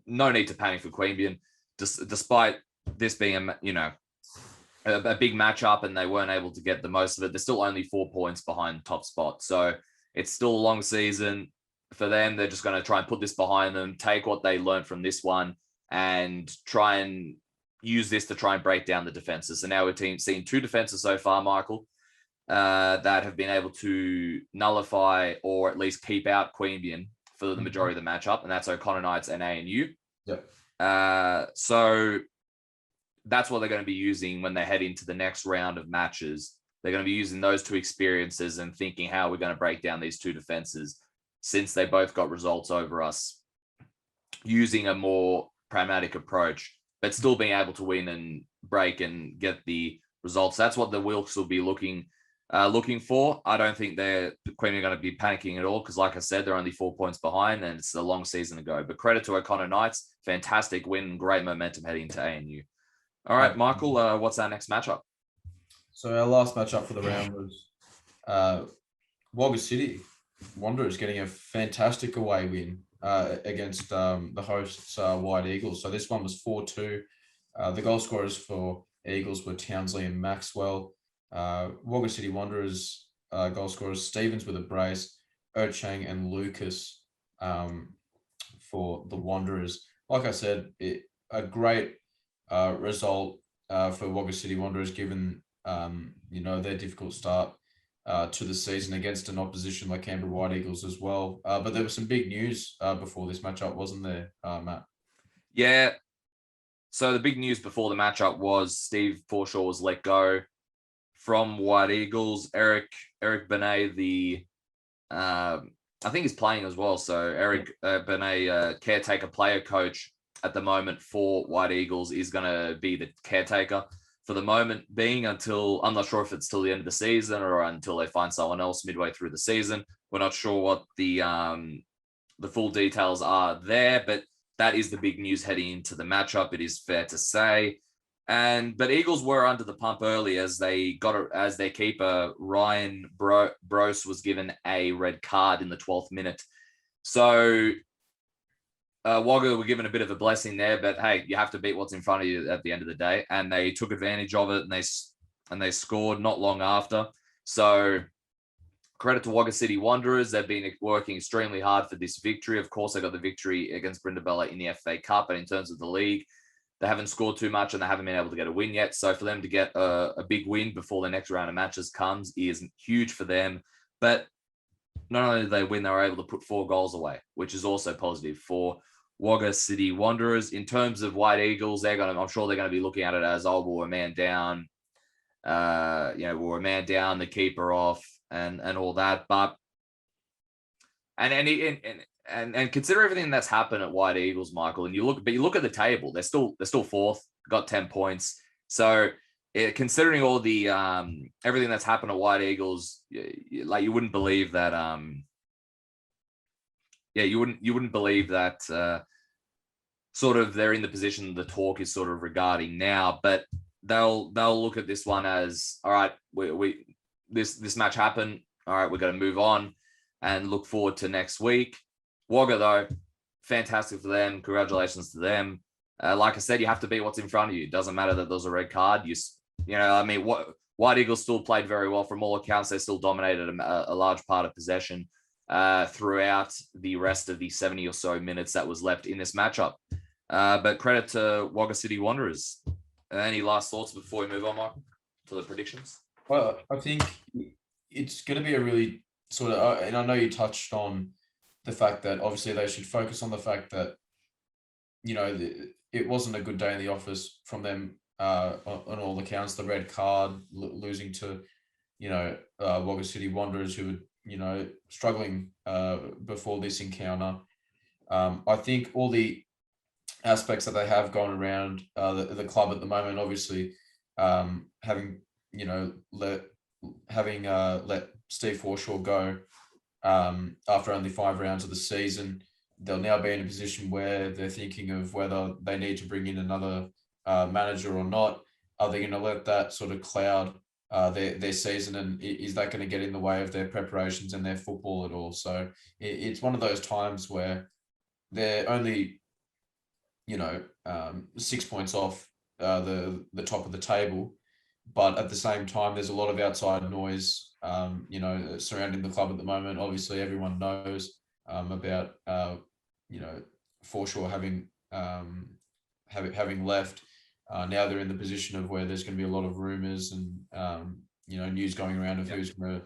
no need to panic for Queanbeyan, despite this being a big matchup and they weren't able to get the most of it. They're still only 4 points behind top spot, so it's still a long season for them. They're just going to try and put this behind them, take what they learned from this one, and try and use this to try and break down the defenses. So now we're seeing 2 defenses so far, Michael, that have been able to nullify or at least keep out Queanbeyan for the majority of the matchup, and that's O'Connor Knights and ANU. Yep. So that's what they're going to be using when they head into the next round of matches. They're going to be using those 2 experiences and thinking how we're going to break down these 2 defenses, since they both got results over us, using a more pragmatic approach, but still being able to win and break and get the results. That's what the Wilkes will be looking for. I don't think they're Queen are going to be panicking at all, because like I said, they're only 4 points behind and it's a long season to go. But credit to O'Connor Knights, fantastic win, great momentum heading into ANU. All right, Michael, what's our next matchup? So our last matchup for the round was Wagga City Wanderers getting a fantastic away win against the hosts, White Eagles. So this one was 4-2. The goal scorers for Eagles were Townsley and Maxwell. Wagga City Wanderers goal scorers Stevens with a brace, Ochang and Lucas for the Wanderers. Like I said, a great result for Wagga City Wanderers, given their difficult start to the season against an opposition like Canberra White Eagles as well. But there was some big news before this matchup, wasn't there, Matt? Yeah. So the big news before the matchup was Steve Forshaw was let go from White Eagles. Eric Benet, I think he's playing as well. So Eric Benet, caretaker player coach at the moment for White Eagles, is going to be the caretaker for the moment being, until, I'm not sure if it's till the end of the season or until they find someone else midway through the season. We're not sure what the full details are there, but that is the big news heading into the matchup. It is fair to say. But Eagles were under the pump early as their keeper Ryan Brose was given a red card in the 12th minute. So Wagga were given a bit of a blessing there, but hey, you have to beat what's in front of you at the end of the day, and they took advantage of it, and they scored not long after. So credit to Wagga City Wanderers. They've been working extremely hard for this victory. Of course, they got the victory against Brindabella in the FA Cup, but in terms of the league, they haven't scored too much and they haven't been able to get a win yet. So for them to get a big win before the next round of matches comes is huge for them. But not only did they win, they were able to put 4 goals away, which is also positive for Wagga City Wanderers. In terms of White Eagles, I'm sure they're going to be looking at it as, oh, we're a man down. We're a man down, the keeper off, and all that. But and consider everything that's happened at White Eagles, Michael. And you look at the table; they're still 4th, got 10 points. So considering all the everything that's happened at White Eagles, like you wouldn't believe that. You wouldn't believe that. Sort of they're in the position the talk is sort of regarding now, but they'll look at this one as, all right, this match happened. All right, we're going to move on and look forward to next week. Wagga, though, fantastic for them. Congratulations to them. Like I said, you have to beat what's in front of you. It doesn't matter that there's a red card. White Eagles still played very well. From all accounts, they still dominated a large part of possession throughout the rest of the 70 or so minutes that was left in this matchup. But credit to Wagga City Wanderers. Any last thoughts before we move on, Michael, to the predictions? Well, I think it's going to be a really sort of, and I know you touched on the fact that obviously they should focus on the fact that, it wasn't a good day in the office from them on all accounts. The red card, losing to, Wagga City Wanderers, who were, struggling before this encounter. I think all the aspects that they have gone around the club at the moment, obviously having let Steve Forshaw go after only 5 rounds of the season, they'll now be in a position where they're thinking of whether they need to bring in another manager or not. Are they going to let that sort of cloud their season, and is that going to get in the way of their preparations and their football at all? So it's one of those times where they're only 6 points off the top of the table, but at the same time there's a lot of outside noise surrounding the club at the moment. Obviously everyone knows about Forshaw having left. Now they're in the position of where there's going to be a lot of rumors and news going around of who's going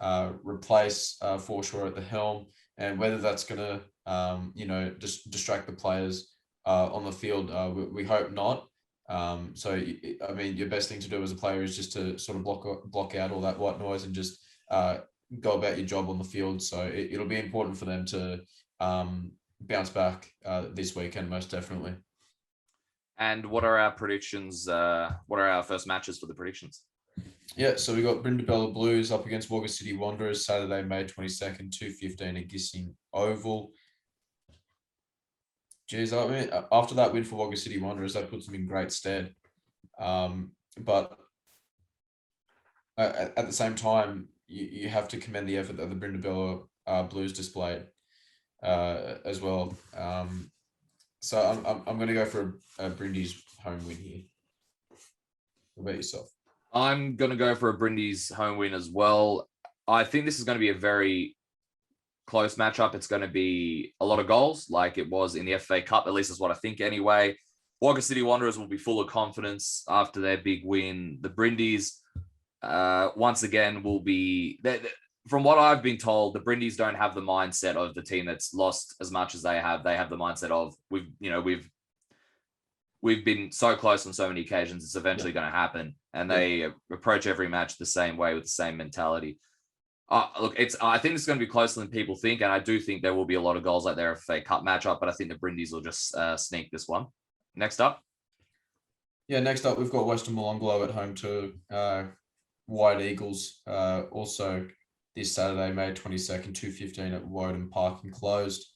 to replace Forshaw at the helm, and whether that's going to just distract the players on the field. We hope not. Your best thing to do as a player is just to sort of block out all that white noise and just go about your job on the field. So it'll be important for them to bounce back this weekend, most definitely. And what are our predictions? What are our first matches for the predictions? Yeah, so we got Brindabella Blues up against Wagga City Wanderers, Saturday, May 22nd, 2:15 at Gissing Oval. Geez, I mean, after that win for Wagga City Wanderers, that puts them in great stead. But at the same time, you have to commend the effort that the Brindabella Blues displayed as well. So I'm going to go for a Brindies home win here. What about yourself? I'm going to go for a Brindies home win as well. I think this is going to be a very close matchup. It's going to be a lot of goals like it was in the FA Cup. At least that's what I think anyway. Wagga City Wanderers will be full of confidence after their big win. The Brindies, once again, will be... From what I've been told, the Brindies don't have the mindset of the team that's lost as much as they have. They have the mindset of we've been so close on so many occasions. It's eventually going to happen, and they approach every match the same way with the same mentality. I think it's going to be closer than people think, and I do think there will be a lot of goals like their FA Cup matchup. But I think the Brindies will just sneak this one. Next up, next up we've got Western Molonglo at home to White Eagles. Also this Saturday, May 22nd, 2:15 at Woden Park Enclosed.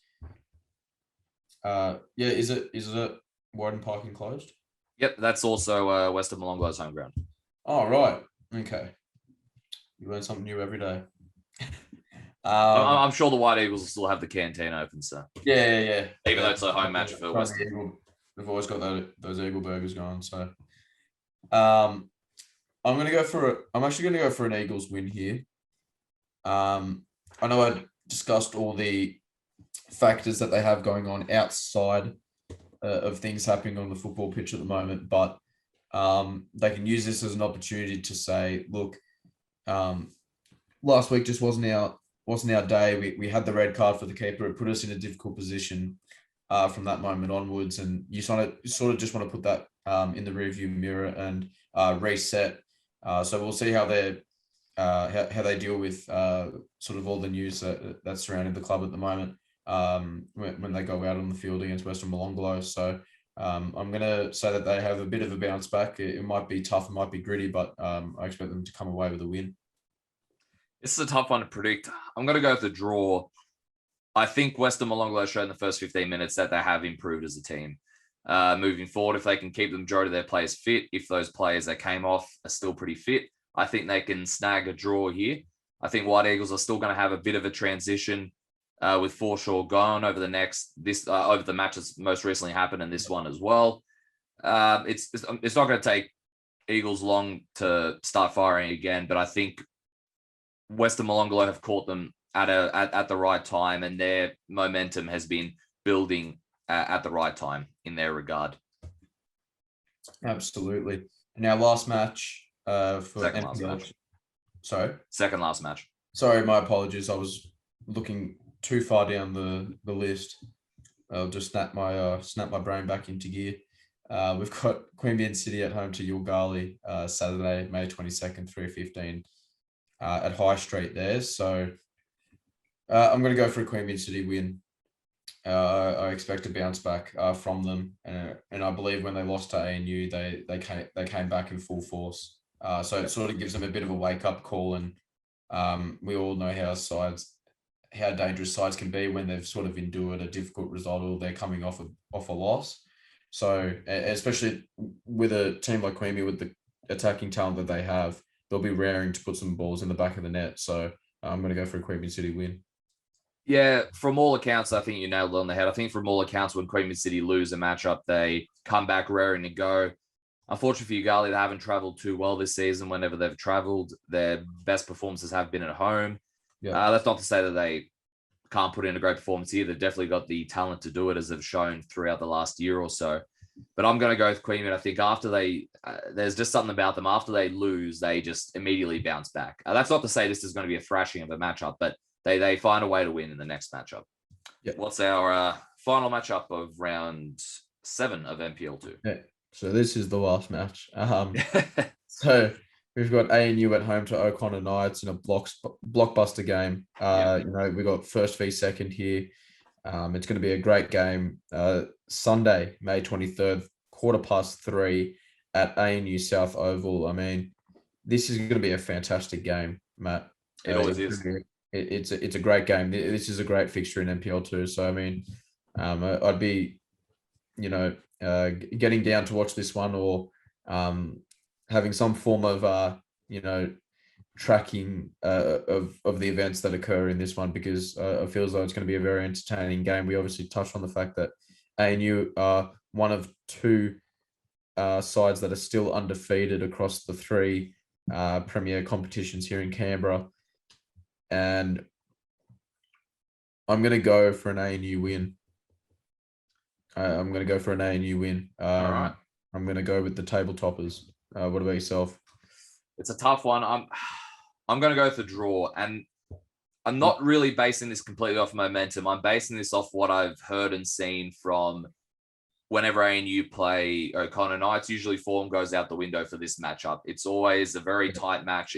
Yeah, is it Woden Park enclosed? Yep, that's also Western Molonglo's home ground. Oh, right. Okay. You learn something new every day. I'm sure the White Eagles will still have the canteen open, so Yeah. even though it's a home match for Run the Western. Eagle. We've always got those Eagle burgers going. So, I'm actually gonna go for an Eagles win here. I know I discussed all the factors that they have going on outside of things happening on the football pitch at the moment, but they can use this as an opportunity to say, look, last week just wasn't our day. We had the red card for the keeper. It put us in a difficult position from that moment onwards, and you sort of just want to put that in the rearview mirror and reset. So we'll see how how they deal with sort of all the news that's surrounding the club at the moment when they go out on the field against Western Molonglo. So I'm going to say that they have a bit of a bounce back. It might be tough, it might be gritty, but I expect them to come away with a win. This is a tough one to predict. I'm going to go with the draw. I think Western Molonglo showed in the first 15 minutes that they have improved as a team. Moving forward, if they can keep the majority of their players fit, if those players that came off are still pretty fit, I think they can snag a draw here. I think White Eagles are still going to have a bit of a transition with Forshaw gone over over the matches most recently happened and this one as well. It's not going to take Eagles long to start firing again, but I think Western Molonglo have caught them at the right time, and their momentum has been building at the right time in their regard. Absolutely. And our last match for Second last match. Sorry? Second last match. Sorry, my apologies. I was looking too far down the list. I'll just snap my brain back into gear. We've got Queanbeyan City at home to Yoogali Saturday, May 22nd, 3:15 at High Street there. So I'm going to go for a Queanbeyan City win. I expect a bounce back from them, and I believe when they lost to ANU, they came back in full force. So it sort of gives them a bit of a wake up call, and we all know how dangerous sides can be when they've sort of endured a difficult result or they're coming off a loss. So especially with a team like Queanbeyan with the attacking talent that they have, they'll be raring to put some balls in the back of the net. So I'm going to go for a Queanbeyan City win. Yeah, from all accounts, I think you nailed it on the head. I think from all accounts, when Queanbeyan City lose a matchup, they come back raring to go. Unfortunately for Yoogali, they haven't travelled too well this season. Whenever they've travelled, their best performances have been at home. Yeah. That's not to say that they can't put in a great performance here. They've definitely got the talent to do it, as they've shown throughout the last year or so. But I'm going to go with Queanbeyan. I think after there's just something about them. After they lose, they just immediately bounce back. That's not to say this is going to be a thrashing of a matchup, but they find a way to win in the next matchup. Yep. What's our final matchup of round 7 of NPL2? Yeah. So this is the last match. So we've got ANU at home to O'Connor Knights in a blockbuster game. We got first v second here. It's going to be a great game. Sunday, May 23rd, 3:15 at ANU South Oval. I mean, this is going to be a fantastic game, Matt. It always is. It's a great game. This is a great fixture in NPL2. So I mean, I'd be, getting down to watch this one, or having some form of tracking of the events that occur in this one, because I feel as though it's going to be a very entertaining game. We obviously touched on the fact that ANU are one of 2 sides that are still undefeated across the 3 premier competitions here in Canberra. And I'm going to go for an ANU win. I'm going to go for an ANU win. All right. I'm going to go with the table toppers. What about yourself? It's a tough one. I'm going to go with the draw, and I'm not really basing this completely off momentum. I'm basing this off what I've heard and seen from whenever ANU play O'Connor Knights. Usually form goes out the window for this matchup. It's always a very tight match.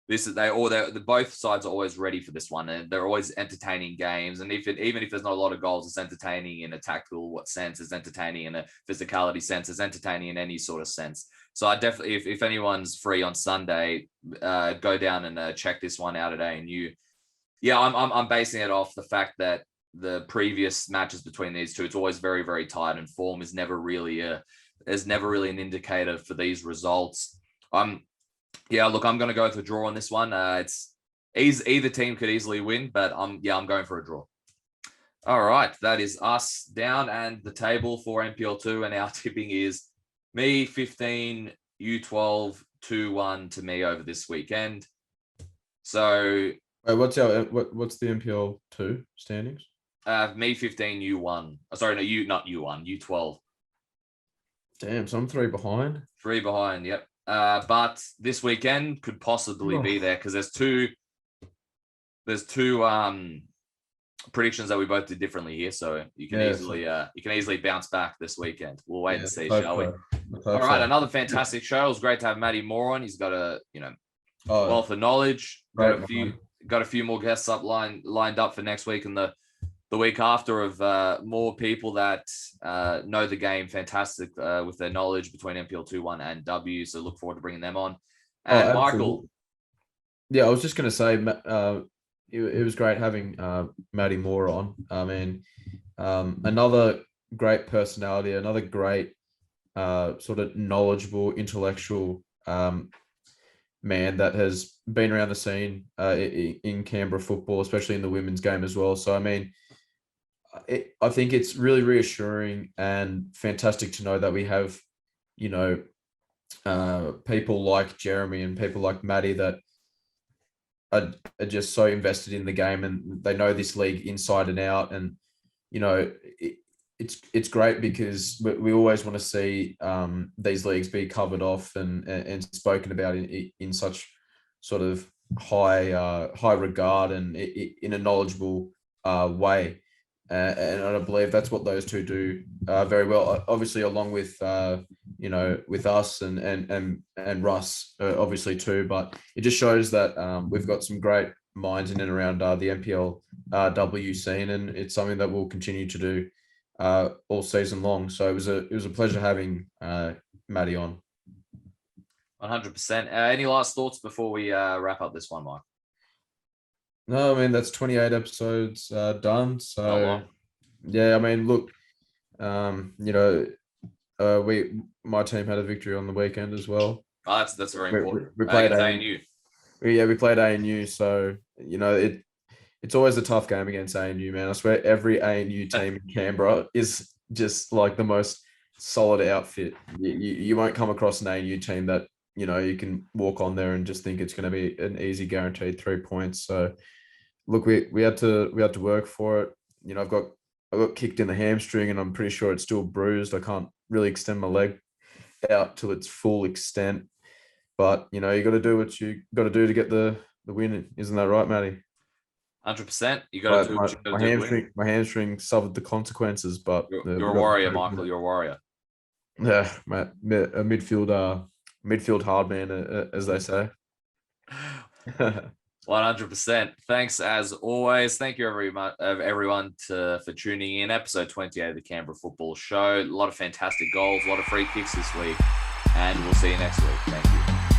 Both sides are always ready for this one, and they're always entertaining games. And even if there's not a lot of goals, it's entertaining in a tactical sense, it's entertaining in a physicality sense, it's entertaining in any sort of sense. So I definitely, if anyone's free on Sunday, go down and check this one out at ANU. Yeah, I'm basing it off the fact that the previous matches between these two, it's always very, very tight, and form is never really an indicator for these results. Yeah, look, I'm going to go with a draw on this one. Either team could easily win, but I'm going for a draw. All right, that is us down and the table for NPL2, and our tipping is me 15, you 12, 2-1 to me over this weekend. So, wait, what's the NPL2 standings? me 15, you 1. Sorry, no, you 1, you 12. Damn, so I'm 3 behind. 3 behind, yep. But this weekend could possibly be there because there's two predictions that we both did differently here, so you can easily bounce back this weekend. We'll wait and see, shall we? All right, another fantastic show. It was great to have Matty Moore on. He's got a wealth of knowledge. Got a few more guests lined up for next week and the week after of more people that know the game fantastic with their knowledge between NPL 2-1 and W. So look forward to bringing them on. And Michael. Yeah, I was just going to say, it was great having Matty Moore on. I mean, another great personality, another great sort of knowledgeable, intellectual man that has been around the scene in Canberra football, especially in the women's game as well. So, I mean, I think it's really reassuring and fantastic to know that we have, people like Jeremy and people like Matty that are just so invested in the game and they know this league inside and out. And, it's great because we always want to see these leagues be covered off and spoken about in such sort of high regard and in a knowledgeable way. And I believe that's what those two do very well. Obviously, along with with us and Russ, obviously too. But it just shows that we've got some great minds in and around the NPLW scene, and it's something that we'll continue to do all season long. So it was a pleasure having Matty on. 100%. Any last thoughts before we wrap up this one, Mike? No, I mean, that's 28 episodes done. So, yeah, I mean, look, my team had a victory on the weekend as well. Oh, that's very important. We played ANU. Yeah, we played ANU. So, it's always a tough game against ANU, man. I swear every ANU team in Canberra is just like the most solid outfit. You won't come across an ANU team that, you can walk on there and just think it's going to be an easy guaranteed 3 points. So, look, we had to work for it. I got kicked in the hamstring and I'm pretty sure it's still bruised. I can't really extend my leg out to its full extent. But, you got to do what you got to do to get the win. Isn't that right, Matty? 100%. You got to do what you got to do. My hamstring suffered the consequences, but you're a warrior, Michael. You're a warrior. Yeah, Matt, a midfield hard man, as they say. 100%. Thanks as always. Thank you everyone for tuning in. Episode 28 of the Canberra Football Show. A lot of fantastic goals, a lot of free kicks this week, and we'll see you next week. Thank you.